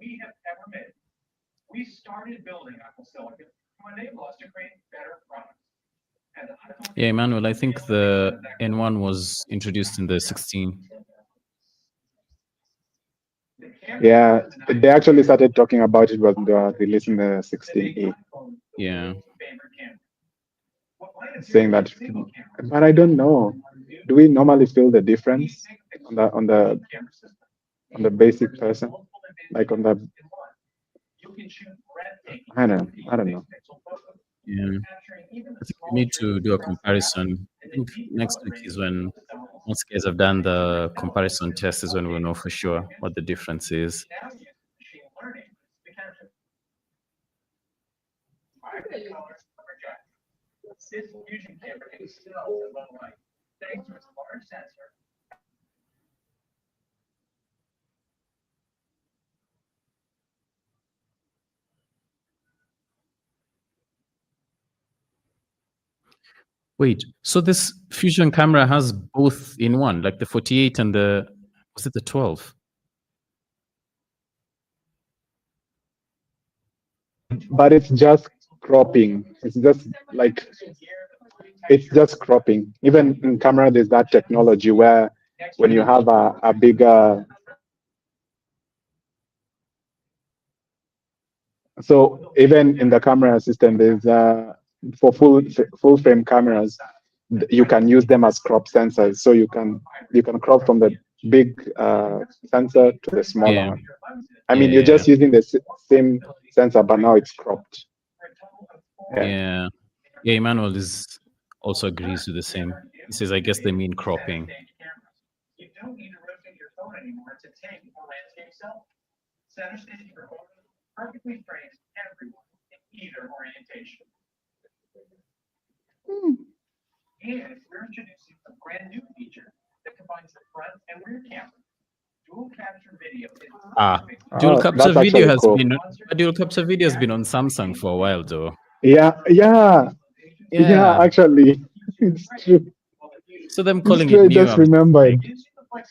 we have ever made. We started building Apple Silicon to enable us to create better products. Yeah, Emmanuel, I think the N1 was introduced in the 16. Yeah, they actually started talking about it when they were releasing the 16A. Yeah. Saying that, but I don't know. Do we normally feel the difference on the basic person, like on the? I don't know. Yeah. I think we need to do a comparison. I think next week is when once guys have done the comparison test is when we'll know for sure what the difference is. This fusion camera is still low light. Thanks Wait, so this Fusion camera has both in one, like the 48 and was it the 12? But it's just cropping. It's just like it's just cropping. Even in camera, there's that technology where when you have a bigger, so even in the camera system, there's for full frame cameras, you can use them as crop sensors. So you can crop from the big sensor to the smaller Yeah. one. I mean, you're just using the same sensor, but now it's cropped. Yeah. Yeah, Emmanuel is also agrees with the same. He says, I guess they mean cropping. You don't need to rotate your phone anymore to take a landscape selfie. Center stage for photos perfectly frames everyone in either orientation. And we're introducing a brand new feature that combines the front and rear camera. Dual capture video is Dual capture that's video actually has cool. dual capture video has been on Samsung for a while, though. Yeah, actually, it's true. So them It's calling true, it I new. just remembered.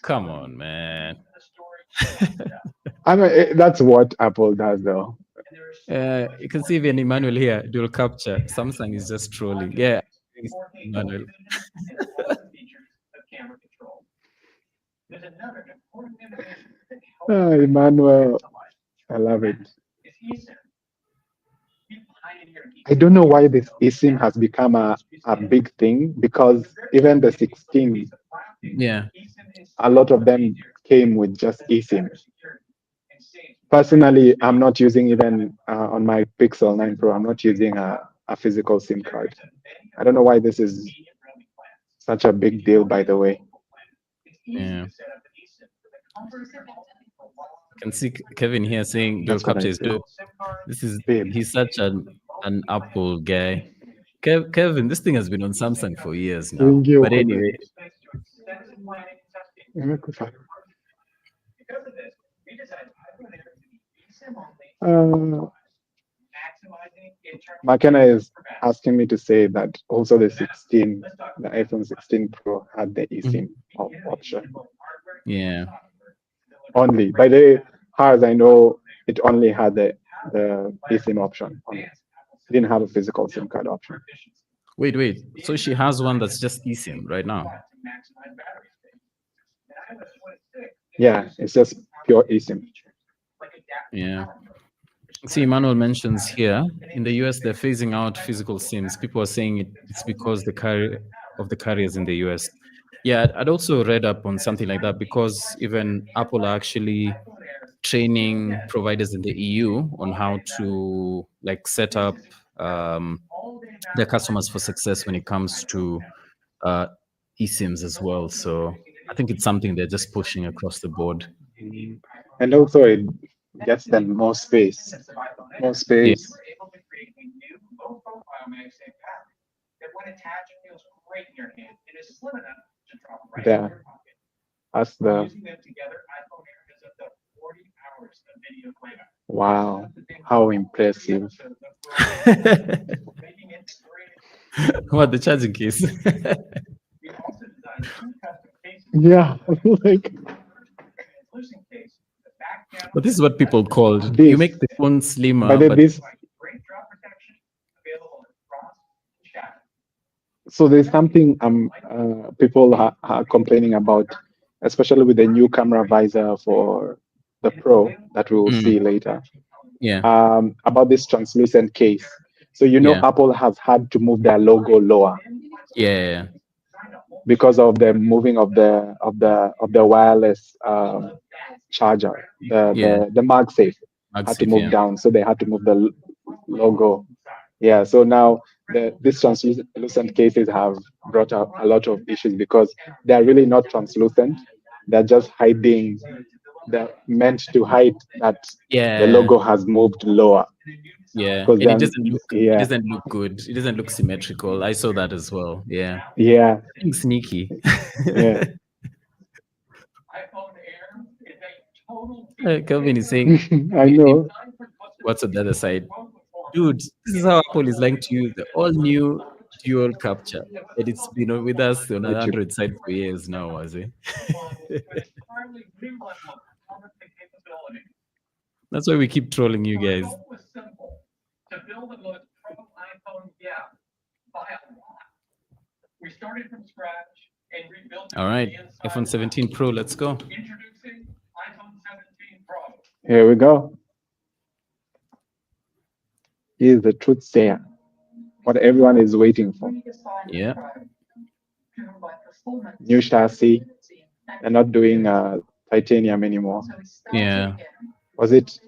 Come on, man. I mean, that's what Apple does, though. You can see even Emmanuel here, dual capture. Samsung is just trolling. Yeah, Emmanuel. Emmanuel, I love it. I don't know why this eSIM has become a big thing, because even the 16, Yeah. a lot of them came with just eSIM. Personally, I'm not using even on my Pixel 9 Pro, I'm not using a physical SIM card. I don't know why this is such a big deal, by the way. Yeah. I can see Kevin here saying dual That's what I capture is said. dope. Babe. He's such an Apple guy. Kevin, this thing has been on Samsung for years now. Thank you. But anyway, McKenna is asking me to say that also the iPhone 16 Pro had the eSIM option. Yeah. Only. By the way, as I know, it only had the eSIM option on it. It didn't have a physical SIM card option. Wait. So she has one that's just eSIM right now. Yeah, it's just pure eSIM. Yeah. See, Emmanuel mentions here in the US they're phasing out physical SIMs. People are saying it's because the carriers in the US. Yeah, I'd also read up on something like that, because even Apple are actually training providers in the EU on how to like set up their customers for success when it comes to eSIMs as well. So I think it's something they're just pushing across the board. And also it gets them more space. More space. There. That's the wow, how impressive. What, the charging case? Yeah, like. But this is what people called. This. You make the phone slimmer, But but this. So there's something people are complaining about, especially with the new camera visor for the Pro that we will see later. Yeah. About this translucent case. So Apple has had to move their logo lower. Yeah. Because of the moving of the wireless charger, the MagSafe had to move down, so they had to move the logo. Yeah, so now these translucent cases have brought up a lot of issues, because they're really not translucent. They're just hiding. They're meant to hide that the logo has moved lower. Yeah, and it doesn't look. It doesn't look good. It doesn't look symmetrical. I saw that as well. Yeah. Yeah. I think sneaky. Yeah. Kelvin is saying, I know. What's on the other side? Dude, this is how Apple is like to you. The all new dual capture. And it's been with us on the YouTube. Android side for years now, was it? An entirely new level of performance and capability. That's why we keep trolling you Our guys. goal was simple, to build the most pro iPhone yet by a lot. We started from scratch and rebuilt it All from right, the inside iPhone 17 Pro, let's go. out. Introducing iPhone 17 Pro. Here we go. Here's the truth sayer. What everyone is waiting for. Yeah. New chassis. They're not doing titanium anymore. Yeah. Is it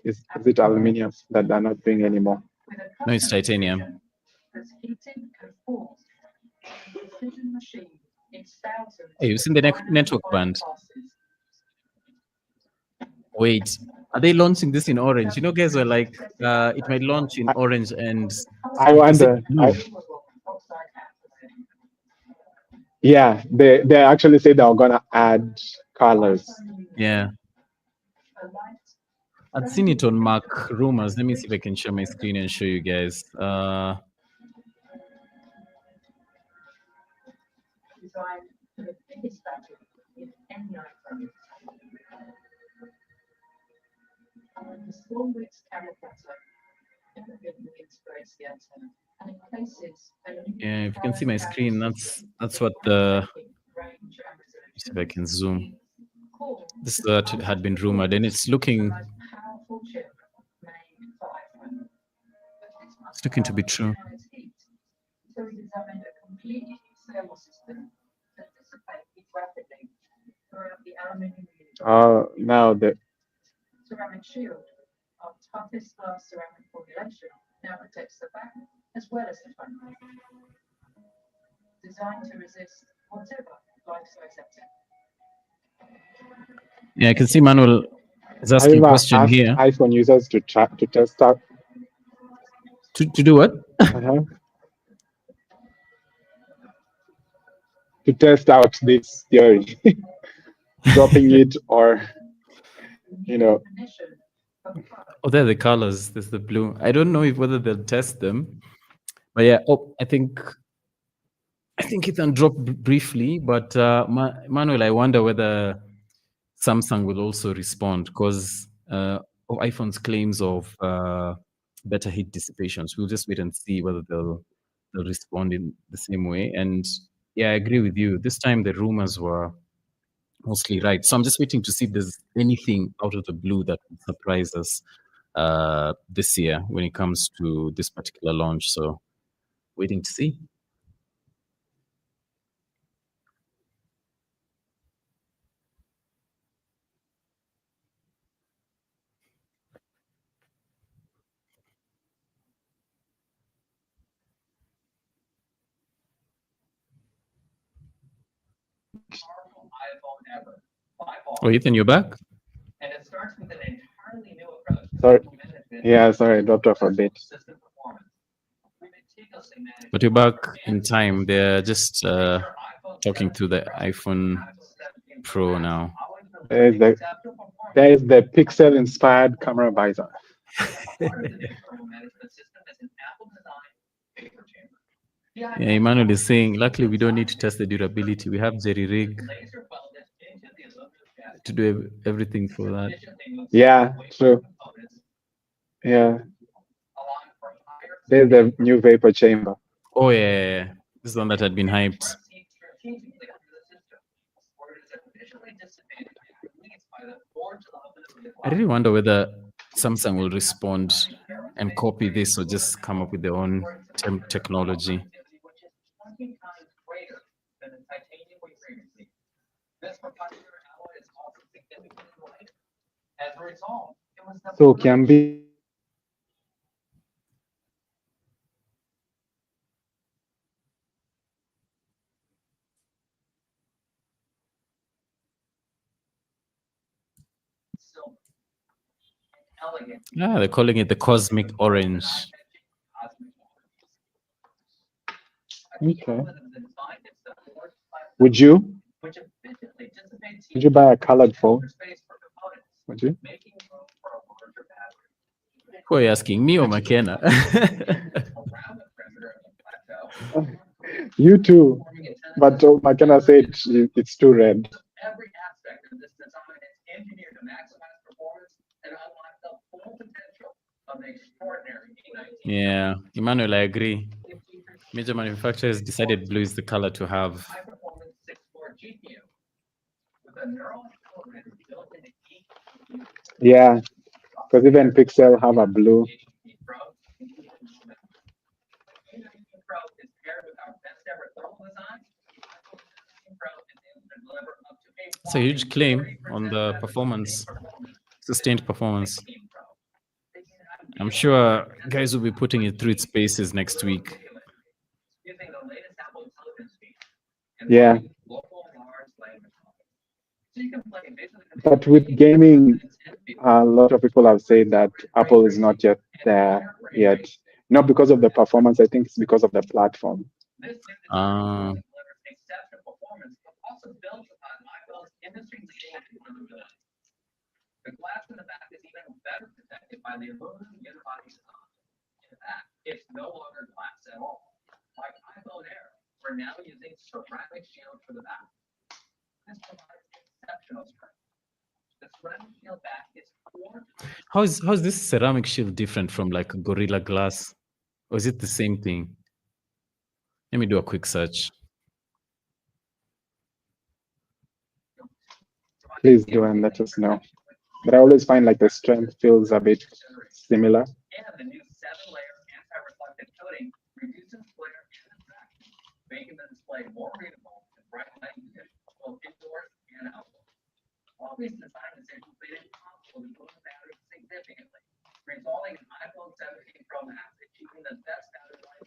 aluminum that they're not doing anymore? No, it's titanium. Hey, you've seen the network band? Wait, are they launching this in orange? You know, guys were like, it might launch in orange and I wonder. Yeah, they actually said they were gonna add colors. yeah. I'd seen it on Mac rumors. Let me see if I can share my screen and show you guys. Yeah, if you can see my screen, that's what the. See if I can zoom. This is what had been rumored, and it's looking to be true. Now the ceramic shield of toughest glass ceramic formulation now protects the back as well as the front. Designed to resist whatever life throws at it. Yeah, I can see Manuel is have asking you a ever question asked here. iPhone users to test out? To do what? To test out this theory, dropping it or Oh, there are the colors. There's the blue. I don't know whether they'll test them, but yeah. Oh, I think Ithan dropped briefly, but Manuel, I wonder whether Samsung will also respond because of iPhone's claims of better heat dissipation. So we'll just wait and see whether they'll respond in the same way. And yeah, I agree with you. This time the rumors were mostly right. So I'm just waiting to see if there's anything out of the blue that will surprise us this year when it comes to this particular launch. So waiting to see. Powerful iPhone ever. By far. Oh, Ethan, you're back? And it starts with an entirely new approach. Sorry. to management Yeah, sorry, I dropped off a bit. system performance. We meticulously manage But you're back in time. They're just talking to the iPhone Pro now. There is the Pixel-inspired camera visor. Yeah, Emmanuel is saying, luckily we don't need to test the durability. We have Jerry Rig to do everything for that. Yeah, true. Yeah. There's the new vapor chamber. Oh yeah. This is one that had been hyped. I really wonder whether Samsung will respond and copy this or just come up with their own technology. So can be Ah, they're calling it the cosmic orange. okay. Would you buy a colored phone? Would you? Who are you asking, me or McKenna? You too. But McKenna said it's too red. Every aspect of this design is engineered to maximize performance and unlock the full potential of the extraordinary E19. Yeah, Emmanuel, I agree. Major manufacturers decided blue is the color to have. High performance 6-core GPU with a neural accelerator built into each Yeah, because even Pixel have a blue. A19 Pro. A19 Pro is paired with our best ever thermal design. A19 Pro is able to deliver up to It's a huge claim on the performance, sustained performance. I'm sure guys will be putting it through its paces next week. Using the latest Apple Intelligence feature and Yeah, local large language models. So you can play visually but with gaming, a lot of people have said that Apple is not yet there yet. Not because of the performance, I think it's because of the platform. this new Ah. design delivers exceptional performance, but also builds upon iPhone's industry-leading capability. The glass in the back is even better protected by the aluminum unibody design. In fact, it's no longer glass at all. Like iPhone Air, we're now using ceramic shield for the back. This provides exceptional strength. The ceramic shield back is 4 times How's this ceramic shield different from like Gorilla Glass? Or is it the same thing? Let me do a quick search. Please do and let us know. But I always find like the strength feels a bit similar. and the new 7-layer anti-reflective coating reduces glare and distraction, making the display more readable in bright light conditions, both indoors and outdoors. All these design decisions made it possible to boost battery significantly, resulting in iPhone 17 Pro Max achieving the best battery life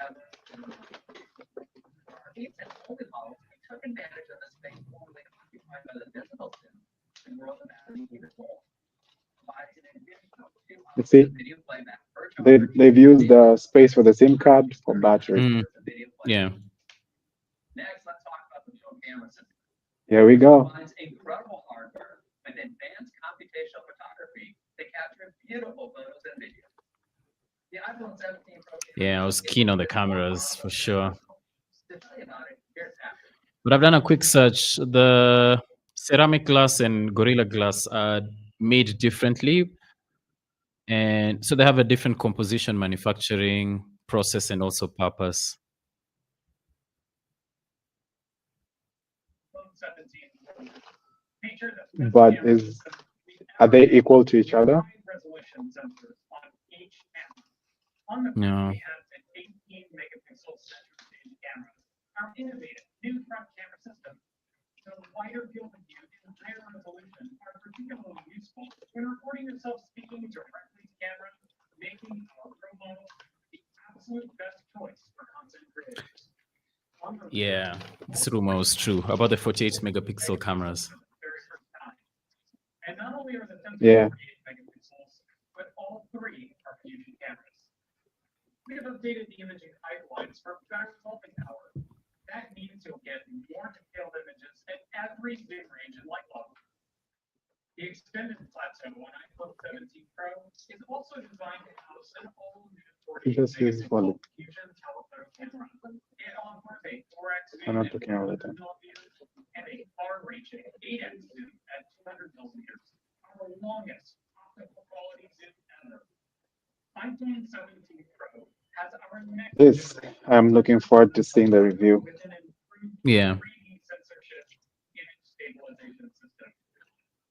ever. For our recent only models, we took advantage of the space formerly occupied by the digital SIM to grow the battery even more. Providing an additional 2 You see, video playback per they've used the space for the SIM card for battery. video playback. Yeah. Next, let's talk about the dual camera system. Here we go. Combines incredible hardware with advanced computational photography to capture beautiful photos and videos. The iPhone 17 Pro. Yeah, I was keen on the cameras for sure. To tell you about it, here's Patrick. But I've done a quick search. The ceramic glass and Gorilla Glass are made differently. And so they have a different composition, manufacturing process, and also purpose. iPhone 17 feature the But are they equal to each other? resolution sensors on each camera. On the Yeah. we have an 18 megapixel center stage camera. Our innovative new front camera system. The wider field of view and higher resolution are particularly useful when recording yourself speaking directly to camera, making our Pro model the absolute best choice for content creators. Yeah, this rumor was true about the 48 megapixel cameras. Very first time. And not only are the sensors Yeah. 48 megapixels, but all 3 are fusion cameras. We have updated the imaging pipelines for better resulting power. That means you'll get more detailed images at every zoom range and light level. The extended plateau on iPhone 17 Pro is also designed to house an all-new 48 Just use megapixel volume. fusion telephoto camera. It offers a 4x I'm zoom not at talking all the 100 time. millimeters and a far-reaching 8x zoom at 200 millimeters, our longest optical quality zoom ever. iPhone 17 Pro has our next This, I'm looking forward to seeing the review. with an improved Yeah. 3D sensor shift image stabilization system.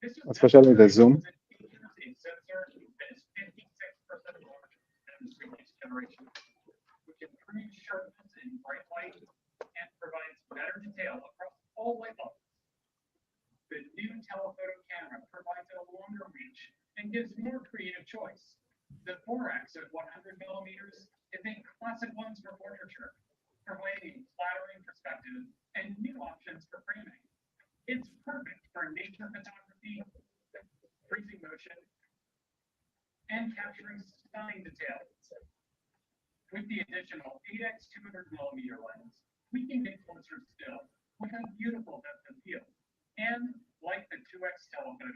This is Especially the zoom. It features a sensor that is 56% larger than the previous generation, which improves sharpness in bright light and provides better detail across all light levels. The new telephoto camera provides a longer reach and gives more creative choice. The 4x at 100 millimeters is a classic lens for portraiture, providing flattering perspective and new options for framing. It's perfect for nature photography, freezing motion, and capturing stunning details. With the additional 8x 200 millimeter lens, we can get closer still with a beautiful depth of field. And like the 2x telephoto,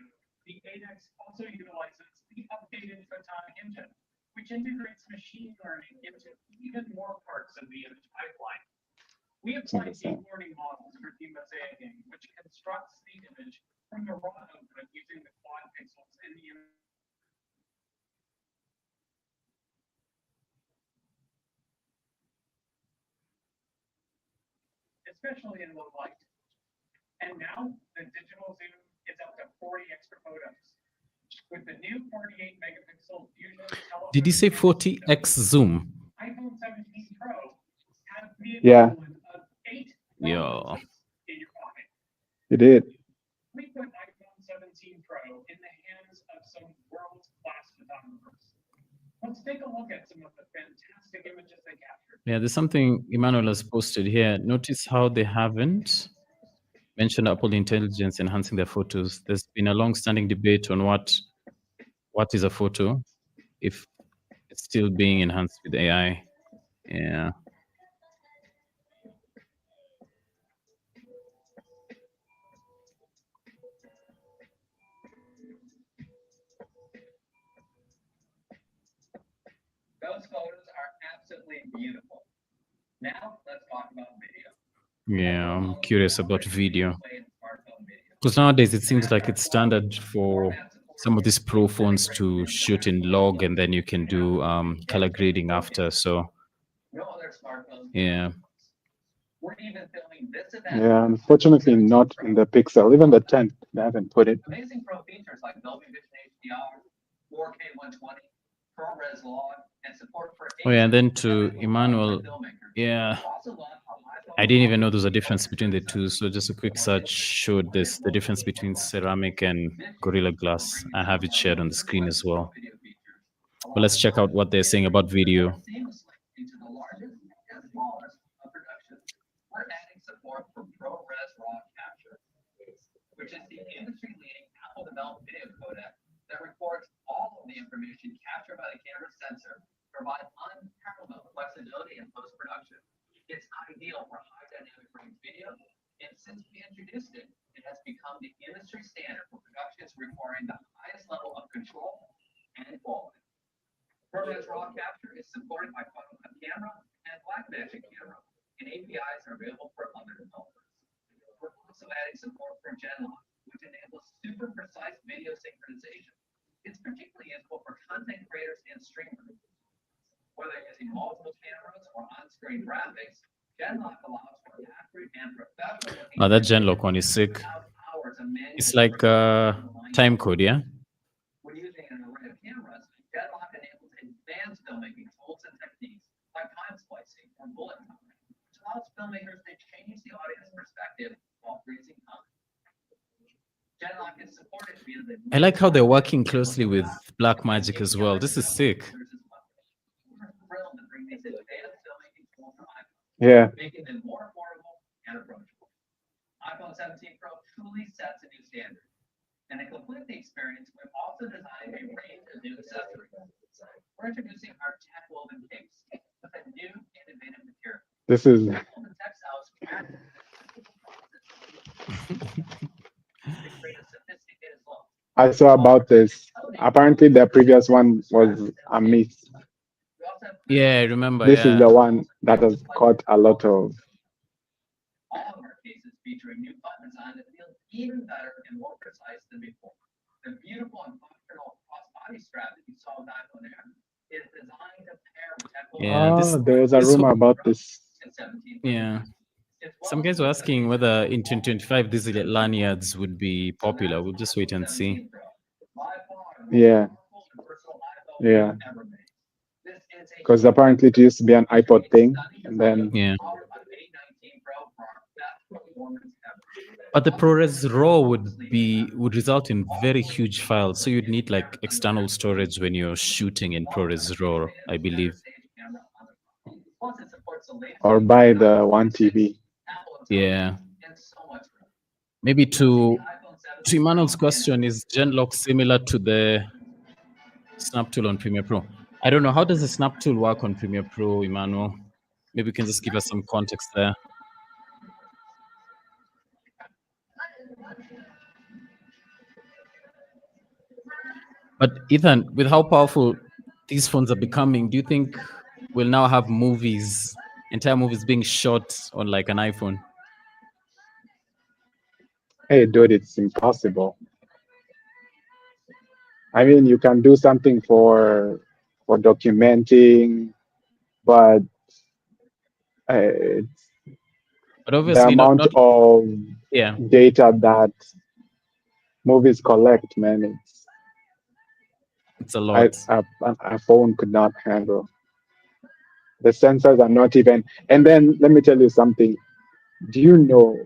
the 8x also utilizes the updated photonic engine, which integrates machine learning into even more parts of the image pipeline. mixing the sound. learning models for demosaic, which constructs the image from the raw output using the quad pixels in the image. Especially in low light. And now the digital zoom is up to 40 extra photos. With the new 48 megapixel fusion Did you say 40x zoom? iPhone 17 Pro has the Yeah. equivalent of 8 Yeah. photos in your pocket. You did. We put iPhone 17 Pro in the hands of some world-class photographers. Let's take a look at some of the fantastic images they captured. Yeah, there's something Emmanuel has posted here. Notice how they haven't mentioned Apple Intelligence enhancing their photos. There's been a long-standing debate on what is a photo, if it's still being enhanced with AI. Yeah. Those photos are absolutely beautiful. Now, let's talk about video. Yeah, I'm curious about video. Because nowadays it seems like it's standard for some of these pro phones to shoot in log and then you can do color grading after. So, No other smartphone. yeah. We're even filming this event. Yeah, unfortunately not in the Pixel. Even the 10, they haven't put it. Amazing Pro features like Dolby Vision HDR, 4K 120, ProRes log, and support for. Oh, yeah, and then to Emmanuel, yeah. I didn't even know there's a difference between the two. So just a quick search showed this, the difference between ceramic and Gorilla Glass. I have it shared on the screen as well. But let's check out what they're saying about video. Into the largest and smallest of productions. We're adding support for ProRes raw capture, which is the industry-leading Apple-developed video codec that records all of the information captured by the camera sensor, provide unparalleled flexibility in post-production. It's ideal for high dynamic range video, and since we introduced it, it has become the industry standard for productions requiring the highest level of control and quality. ProRes raw capture is supported by Final Cut Camera and Blackmagic Camera, and APIs are available for other developers. We're also adding support for Genlock, which enables super precise video synchronization. It's particularly useful for content creators and streamers. Whether using multiple cameras or on-screen graphics, Genlock allows for accurate and professional. Oh, that Genlock one is sick. It's like time code, yeah? When using an array of cameras, Genlock enables advanced filmmaking tools and techniques like time splicing or bullet time, which allows filmmakers to change the audience perspective while freezing time. Genlock is supported via the. I like how they're working closely with Blackmagic as well. This is sick. We're thrilled to bring these advanced filmmaking tools to iPhone, Yeah. making them more affordable and approachable. iPhone 17 Pro truly sets a new standard. And to complete the experience, we've also designed a range of new accessories. We're introducing our tech woven case with a new innovative material. This is Woven textiles to create a sophisticated look. I saw about this. Apparently the previous one was a myth. We also have Yeah, I remember. This yeah. is the one that has caught a lot of. all of our cases feature a new button design that feels even better and more precise than before. The beautiful and functional crossbody strap that you saw with iPhone Air is designed to pair with tech Yeah, this- There was a this rumor about this. and 17. Yeah. It's Some well guys were known asking whether in 2025 these lanyards would be popular. We'll just wait and see. Yeah. Yeah. Because apparently it used to be an iPod thing, and then Yeah. But the ProRes RAW would result in very huge files. So you'd need like external storage when you're shooting in ProRes RAW, I believe. or buy the 1 TB. Yeah. Maybe to Emmanuel's question, is Genlock similar to the Snap tool on Premiere Pro? I don't know. How does the Snap tool work on Premiere Pro, Emmanuel? Maybe you can just give us some context there. But Ethan, with how powerful these phones are becoming, do you think we'll now have movies entire movie is being shot on like an iPhone. Hey, dude, it's impossible. I mean, you can do something for documenting, but it's But the obviously, amount not of yeah. data that movies collect, man, It's a lot. a phone could not handle. The sensors are not even. And then let me tell you something. Do you know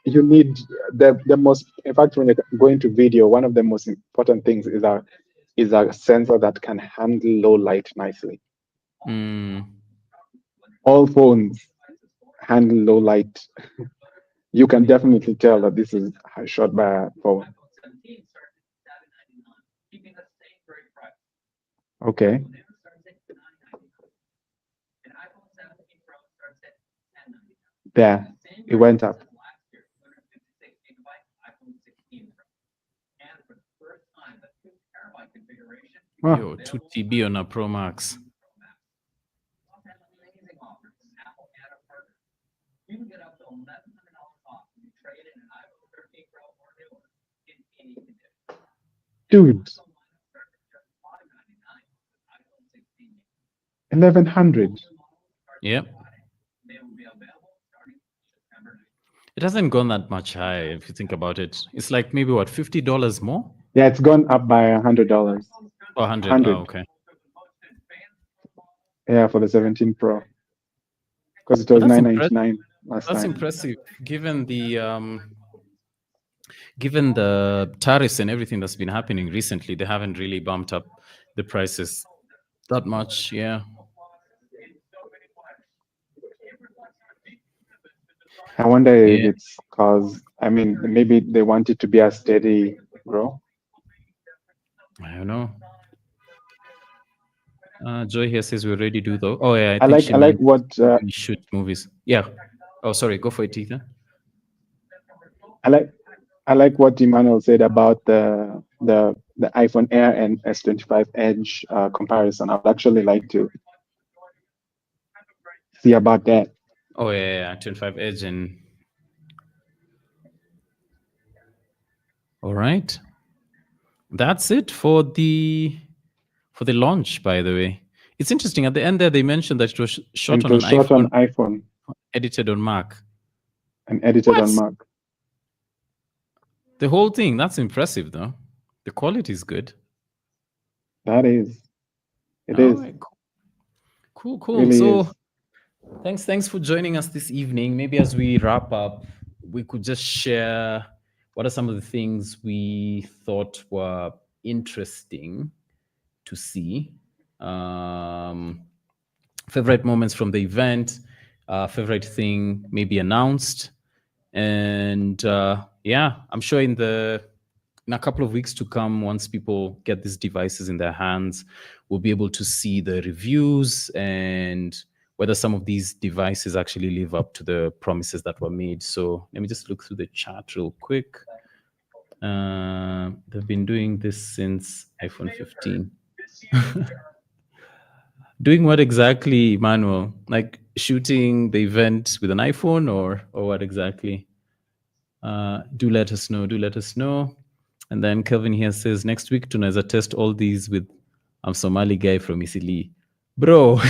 you need the most? In fact, when you're going to video, one of the most important things is a sensor that can handle low light nicely. Mm. All phones handle low light. You can definitely tell that this is shot by a phone. 17 starts at $7.99, keeping the same great price. Okay. iPhone X starts at $9.99. And iPhone 17 Pro starts at $10.99. There, it went up. Last year, 256 gigabyte iPhone 16 Pro. And for the first time, the 2 terabyte configuration. Huh. Yo, 2 TB on a Pro Max. Plus has amazing offers from Apple and our partners. You can get up to $1,100 off when you trade in an iPhone 13 Pro or newer in any condition. Dude, Starts at just $5.99 with iPhone 16. 1100. Yep. They will be available starting September 9th. It hasn't gone that much high if you think about it. It's like maybe what, $50 more? Yeah, it's gone up by $100. Or 100. 100. Oh, okay. Yeah, for the 17 Pro. Because it But was that's 999 last That's time. impressive given the tariffs and everything that's been happening recently. They haven't really bumped up the prices that much. Yeah. I wonder if Yeah. it's because, I mean, maybe they want it to be a steady grow. I don't know. Joy here says we already do though. Oh yeah, I think she like meant what we shoot movies. Yeah. Oh, sorry. Go for it, Ethan. I like what Emmanuel said about the iPhone Air and S25 Edge comparison. I would actually like to see about that. Oh yeah, 25 Edge and. All right. That's it for the launch. By the way, it's interesting. At the end there, they mentioned that it was shot And on it an was shot iPhone, on iPhone edited on Mac. and edited on What? Mac. The whole thing. That's impressive, though. The quality is good. That is. It All is. right. Cool. Really So, is. thanks for joining us this evening. Maybe as we wrap up, we could just share what are some of the things we thought were interesting to see. Favorite moments from the event, favorite thing maybe announced, and yeah, I'm sure in a couple of weeks to come, once people get these devices in their hands, we'll be able to see the reviews and whether some of these devices actually live up to the promises that were made. So let me just look through the chat real quick. They've been doing this since iPhone 15. Doing what exactly, Emmanuel? Like shooting the event with an iPhone or what exactly? Do let us know. And then Kelvin here says, next week tunaweza test all these with Somali guy from Isili. Bro,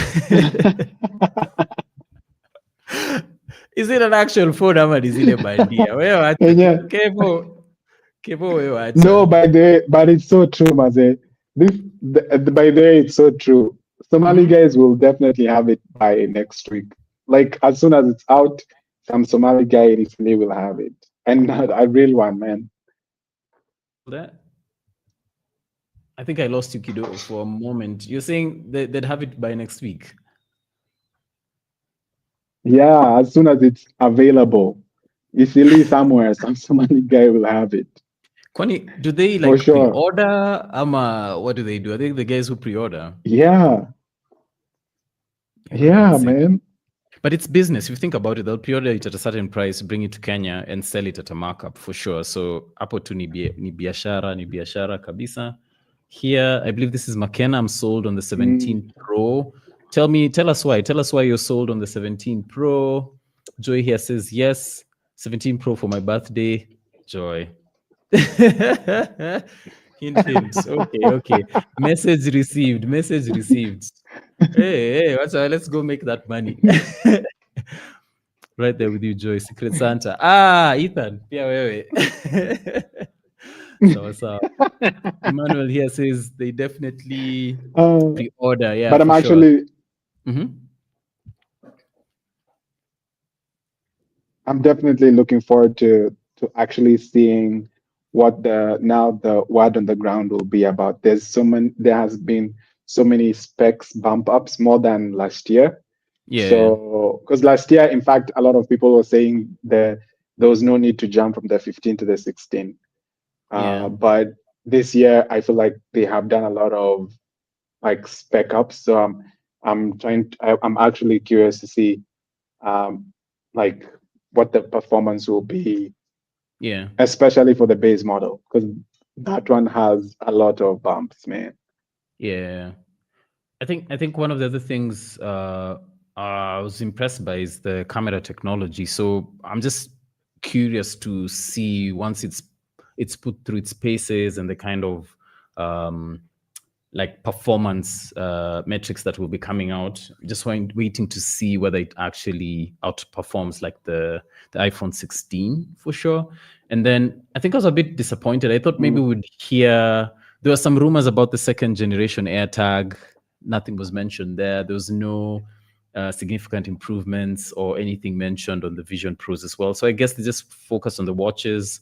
is it an actual phone ama ni zile bandia? Wewe acha. Yeah. Kevo wewe acha. No, but it's so true, Maze. By the way, it's so true. Somali guys will definitely have it by next week. Like as soon as it's out, some Somali guy recently will have it, and a real one, man. That I think I lost you, Kido, for a moment. You're saying they'd have it by next week? Yeah, as soon as it's available, easily somewhere, some Somali guy will have it. Kwani, do they For like sure. pre-order? What do they do? I think the guys who pre-order. Yeah, man. But it's business. If you think about it, they'll pre-order it at a certain price, bring it to Kenya, and sell it at a markup for sure. So hapo tu ni biashara kabisa. Here, I believe this is McKenna. I'm sold on the 17 Pro. Tell us why. Tell us why you're sold on the 17 Pro. Joy here says yes. 17 Pro for my birthday. Joy. Hint, hint. Okay. Message received. Message received. Hey, let's go make that money. Right there with you, Joy. Secret Santa. Ethan. Yeah, wait. So Emmanuel here says they definitely pre-order. Yeah, but I'm for actually sure. I'm definitely looking forward to actually seeing what the word on the ground will be about. There has been so many specs bump ups more than last year. Yeah. So because last year, in fact, a lot of people were saying there was no need to jump from the 15 to the 16. Yeah. But this year, I feel like they have done a lot of like spec ups. So I'm actually curious to see like what the performance will be, Yeah. especially for the base model, because that one has a lot of bumps, man. Yeah. I think one of the other things I was impressed by is the camera technology. So I'm just curious to see once it's put through its paces and the kind of like performance metrics that will be coming out. Just waiting to see whether it actually outperforms like the iPhone 16 for sure. And then I think I was a bit disappointed. I thought maybe we'd hear, there were some rumors about the second generation AirTag. Nothing was mentioned there. There was no significant improvements or anything mentioned on the Vision Pros as well. So I guess they just focused on the watches,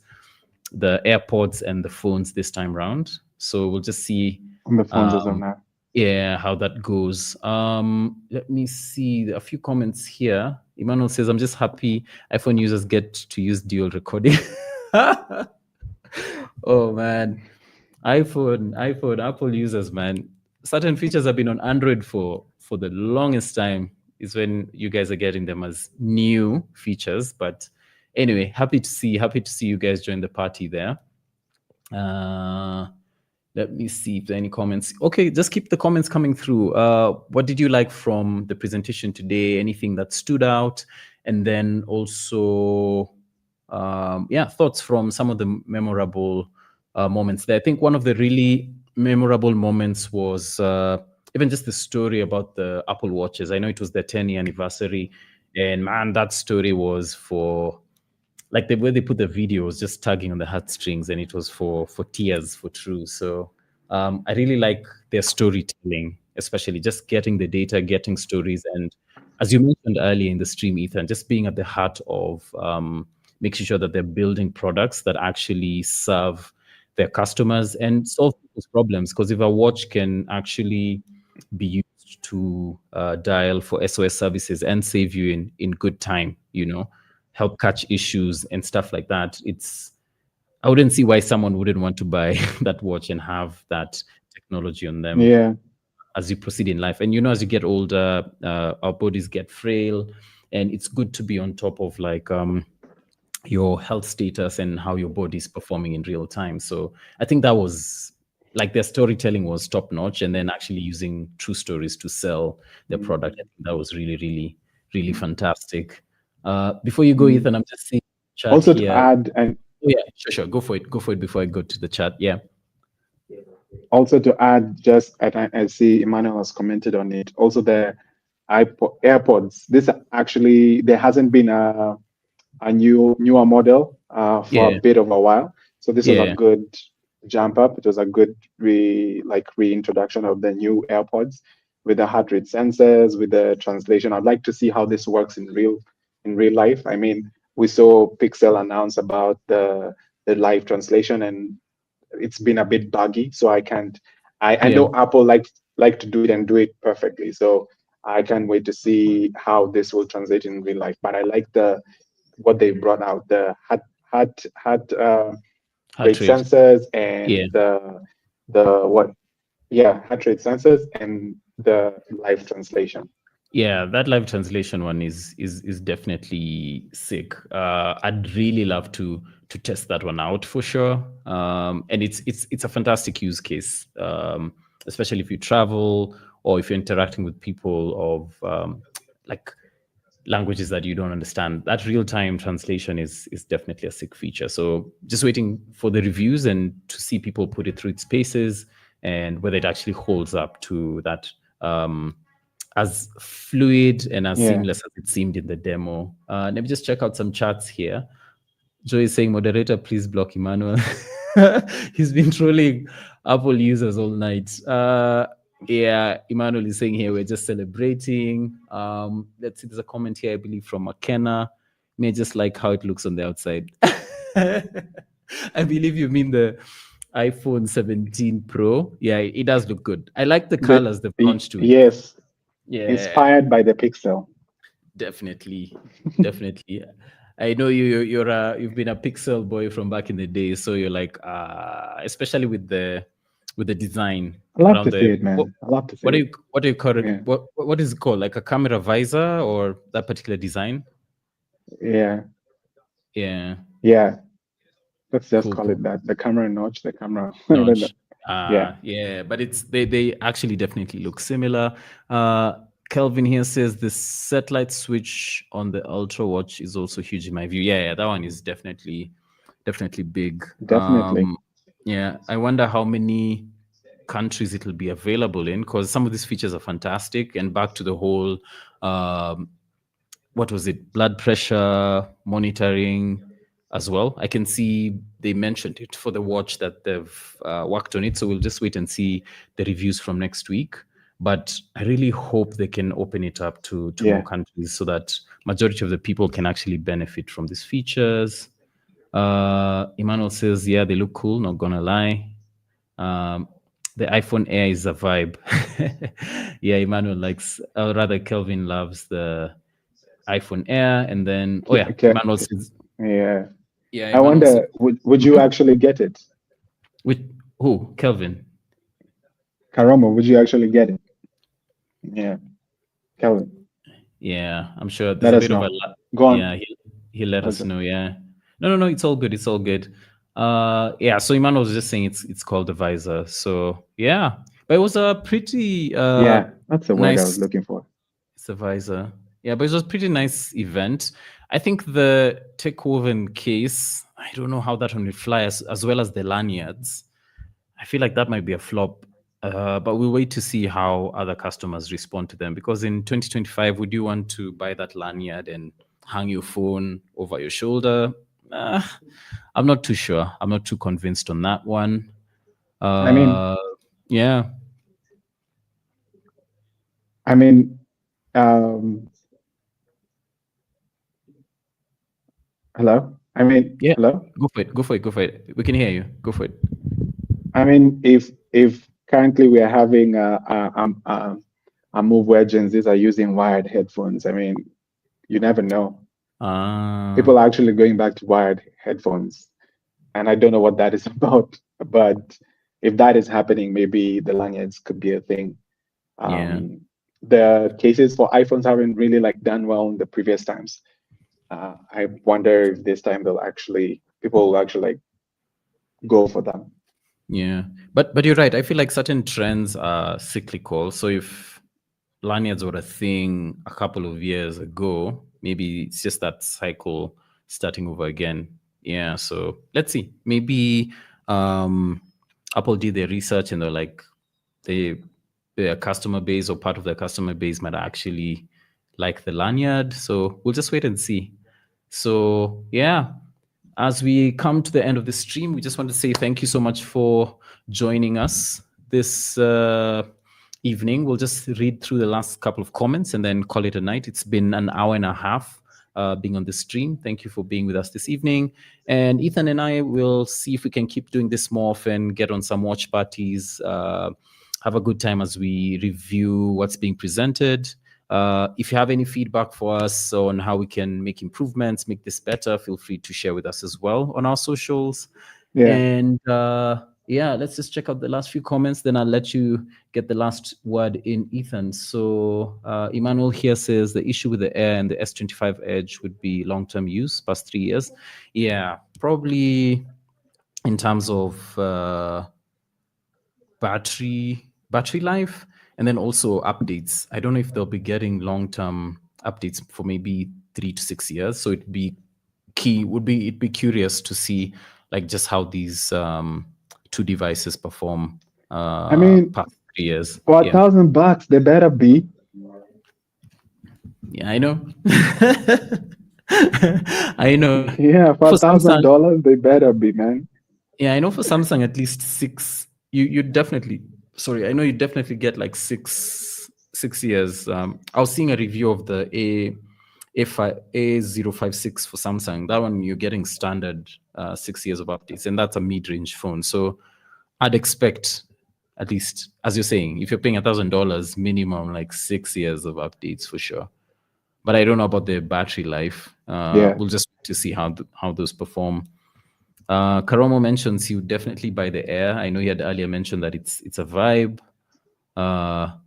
the AirPods, and the phones this time round. So we'll just see On the phones as of now. yeah, how that goes. Let me see a few comments here. Emmanuel says, I'm just happy iPhone users get to use dual recording. Oh man. iPhone, Apple users, man. Certain features have been on Android for the longest time. Is when you guys are getting them as new features. But anyway, happy to see you guys join the party there. Let me see if there are any comments. Okay, just keep the comments coming through. What did you like from the presentation today? Anything that stood out? And then also, thoughts from some of the memorable moments there. I think one of the really memorable moments was even just the story about the Apple Watches. I know it was their 10-year anniversary, and man, that story was for like the way they put the video was just tugging on the heartstrings, and it was for tears for true. So I really like their storytelling, especially just getting the data, getting stories, and as you mentioned earlier in the stream, Ethan, just being at the heart of making sure that they're building products that actually serve their customers and solve people's problems. Because if a watch can actually be used to dial for SOS services and save you in good time, help catch issues and stuff like that, I wouldn't see why someone wouldn't want to buy that watch and have that technology on them Yeah. as you proceed in life. And as you get older, our bodies get frail, and it's good to be on top of like your health status and how your body is performing in real time. So I think that was like their storytelling was top notch, and then actually using true stories to sell their product. I think that was really, really, really fantastic. Before you go, Ethan, I'm just seeing chat Also here. to add, and yeah, sure. Go for it before I go to the chat. Yeah. also to add, just I see Emmanuel has commented on it. Also the AirPods. This actually there hasn't been a newer model for a bit of a while. So this was a good jump up. It was a good reintroduction of the new AirPods with the heart rate sensors, with the translation. I'd like to see how this works in real life. I mean, we saw Pixel announce about the live translation, and it's been a bit buggy. So I know Apple like to do it and do it perfectly. So I can't wait to see how this will translate in real life. But I like what they brought out, the heart rate sensors and heart rate sensors and the live translation. Yeah, that live translation one is definitely sick. I'd really love to test that one out for sure. And it's a fantastic use case, especially if you travel or if you're interacting with people of like languages that you don't understand, that real-time translation is definitely a sick feature. So just waiting for the reviews and to see people put it through its paces and whether it actually holds up to that as fluid and as seamless as it seemed in the demo. Let me just check out some chats here. Joe is saying, moderator, please block Emmanuel. He's been trolling Apple users all night. Yeah, Emmanuel is saying here, we're just celebrating. Let's see, there's a comment here, I believe, from McKenna. May just like how it looks on the outside. I believe you mean the iPhone 17 Pro. Yeah, it does look good. I like the colors they've launched to it. Yes. Yeah. Inspired by the Pixel. Definitely. I know you've been a Pixel boy from back in the day, so you're like, especially with the design. I love to see it, man. I love to see it. What do you call it? Yeah. What is it called? Like a camera visor or that particular design? Yeah. Yeah. Yeah. Let's just Cool, call it that. The camera notch, the camera. Notch. Yeah. But they actually definitely look similar. Kelvin here says the satellite switch on the Ultra Watch is also huge in my view. Yeah, that one is definitely big. Definitely. Yeah, I wonder how many countries it'll be available in, because some of these features are fantastic. And back to the whole, what was it, blood pressure monitoring as well. I can see they mentioned it for the watch that they've worked on it. So we'll just wait and see the reviews from next week. But I really hope they can open it up to more countries so that majority of the people can actually benefit from these features. Emmanuel says, yeah, they look cool, not gonna lie. The iPhone Air is a vibe. Yeah, Emmanuel likes, or rather Kelvin loves the iPhone Air. And then, Emmanuel says, yeah. Yeah, I wonder, would you actually get it? With who? Kelvin? Karamo, would you actually get it? Yeah. Kelvin. Yeah, I'm sure there's a bit of a... Go on. Yeah, he'll let us know, yeah. No, it's all good. It's all good. Yeah, so Emmanuel was just saying it's called the visor. So, yeah. But it was a pretty... yeah, that's the word I was looking for. It's a visor. Yeah, but it was a pretty nice event. I think the tech woven case, I don't know how that one will fly, as well as the lanyards. I feel like that might be a flop. But we'll wait to see how other customers respond to them, because in 2025, would you want to buy that lanyard and hang your phone over your shoulder? I'm not too sure. I'm not too convinced on that one. I mean, yeah. I mean, hello? I mean, yeah. Hello? Go for it. We can hear you. Go for it. I mean, if currently we are having a move where Gen Zs are using wired headphones, I mean, you never know. People are actually going back to wired headphones, and I don't know what that is about. But if that is happening, maybe the lanyards could be a thing. The cases for iPhones haven't really done well in the previous times. I wonder if this time people will actually go for them. Yeah, but you're right. I feel like certain trends are cyclical. So if lanyards were a thing a couple of years ago, maybe it's just that cycle starting over again. Yeah, so let's see. Maybe Apple did their research and they're like, their customer base or part of their customer base might actually like the lanyard. So we'll just wait and see. So yeah, as we come to the end of the stream, we just want to say thank you so much for joining us this evening. We'll just read through the last couple of comments and then call it a night. It's been an hour and a half being on the stream. Thank you for being with us this evening. And Ithan and I will see if we can keep doing this more often, get on some watch parties, have a good time as we review what's being presented. If you have any feedback for us on how we can make improvements, make this better, feel free to share with us as well on our socials. Yeah. And let's just check out the last few comments. Then I'll let you get the last word in, Ithan. So Emmanuel here says the issue with the Air and the S25 Edge would be long-term use, past 3 years. Yeah, probably in terms of battery life. And then also updates. I don't know if they'll be getting long-term updates for maybe 3 to 6 years. So it'd be curious to see like just how these two devices perform I mean, past 3 years. for Yeah. $1,000, they better be. Yeah, I know. I know. Yeah, for For Samsung, $1,000, they better be, man. yeah, I know for Samsung at least 6. You definitely. Sorry, I know you definitely get like 6 years. I was seeing a review of the A056 for Samsung. That one you're getting standard 6 years of updates, and that's a mid-range phone. So I'd expect at least, as you're saying, if you're paying $1,000, minimum like 6 years of updates for sure. But I don't know about the battery life. Yeah. We'll just to see how those perform. Karomo mentions he would definitely buy the Air. I know he had earlier mentioned that it's a vibe.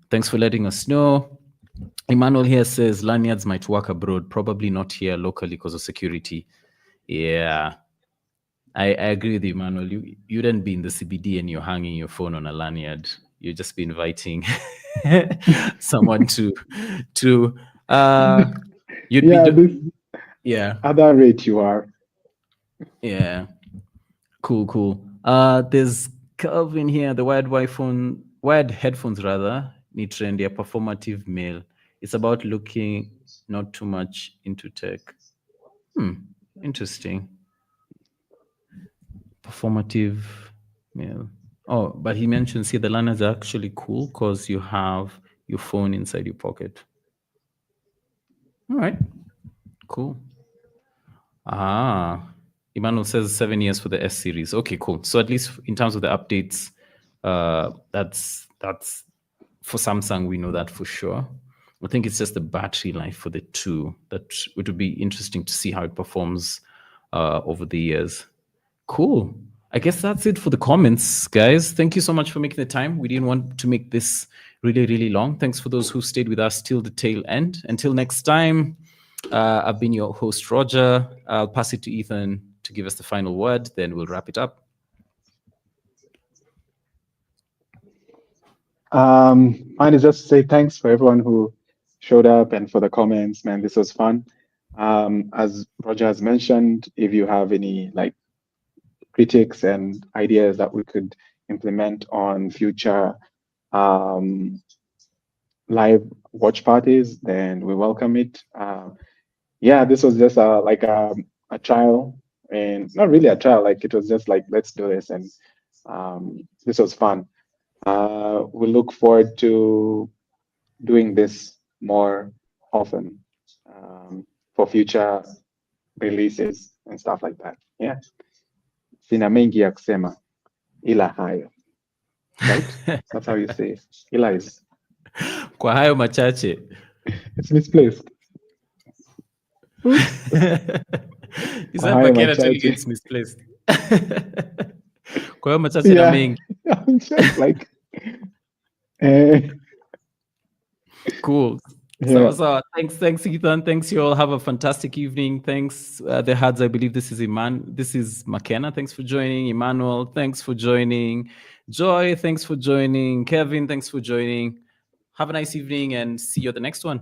Thanks for letting us know. Emmanuel here says lanyards might work abroad, probably not here locally because of security. Yeah, I agree with you, Emmanuel. You wouldn't be in the CBD and you're hanging your phone on a lanyard. You'd just be inviting someone to you'd Yeah, be this yeah. at that rate you are. Yeah. Cool. There's Calvin here. The wired headphones rather need trendy, a performative male. It's about looking not too much into tech. Interesting. Performative male. Oh, but he mentions here the liners are actually cool because you have your phone inside your pocket. All right. Cool. Emmanuel says 7 years for the S series. Okay, cool. So at least in terms of the updates, that's for Samsung, we know that for sure. I think it's just the battery life for the 2 that it would be interesting to see how it performs over the years. Cool. I guess that's it for the comments, guys. Thank you so much for making the time. We didn't want to make this really, really long. Thanks for those who stayed with us till the tail end. Until next time, I've been your host, Roger. I'll pass it to Ethan to give us the final word, then we'll wrap it up. Mine is just to say thanks for everyone who showed up and for the comments, man. This was fun. As Roger has mentioned, if you have any like critiques and ideas that we could implement on future live watch parties, then we welcome it. Yeah, this was just like a trial, and not really a trial. Like it was just like let's do this, and this was fun. We look forward to doing this more often for future releases and stuff like that. Yeah, sina mengi ya kusema ila hayo. Right? That's how you say it. Ila is Kwa hayo machache. it's misplaced. Is that hayo Makena telling you machache. it's misplaced? Kwa hayo machache na Yeah, mengi. I'm just like Cool. yeah. So thanks, Ethan. Thanks, you all. Have a fantastic evening. Thanks, the Hads. I believe this is McKenna. Thanks for joining. Emmanuel, thanks for joining. Joy, thanks for joining. Kevin, thanks for joining. Have a nice evening and see you at the next one.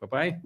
Bye-bye.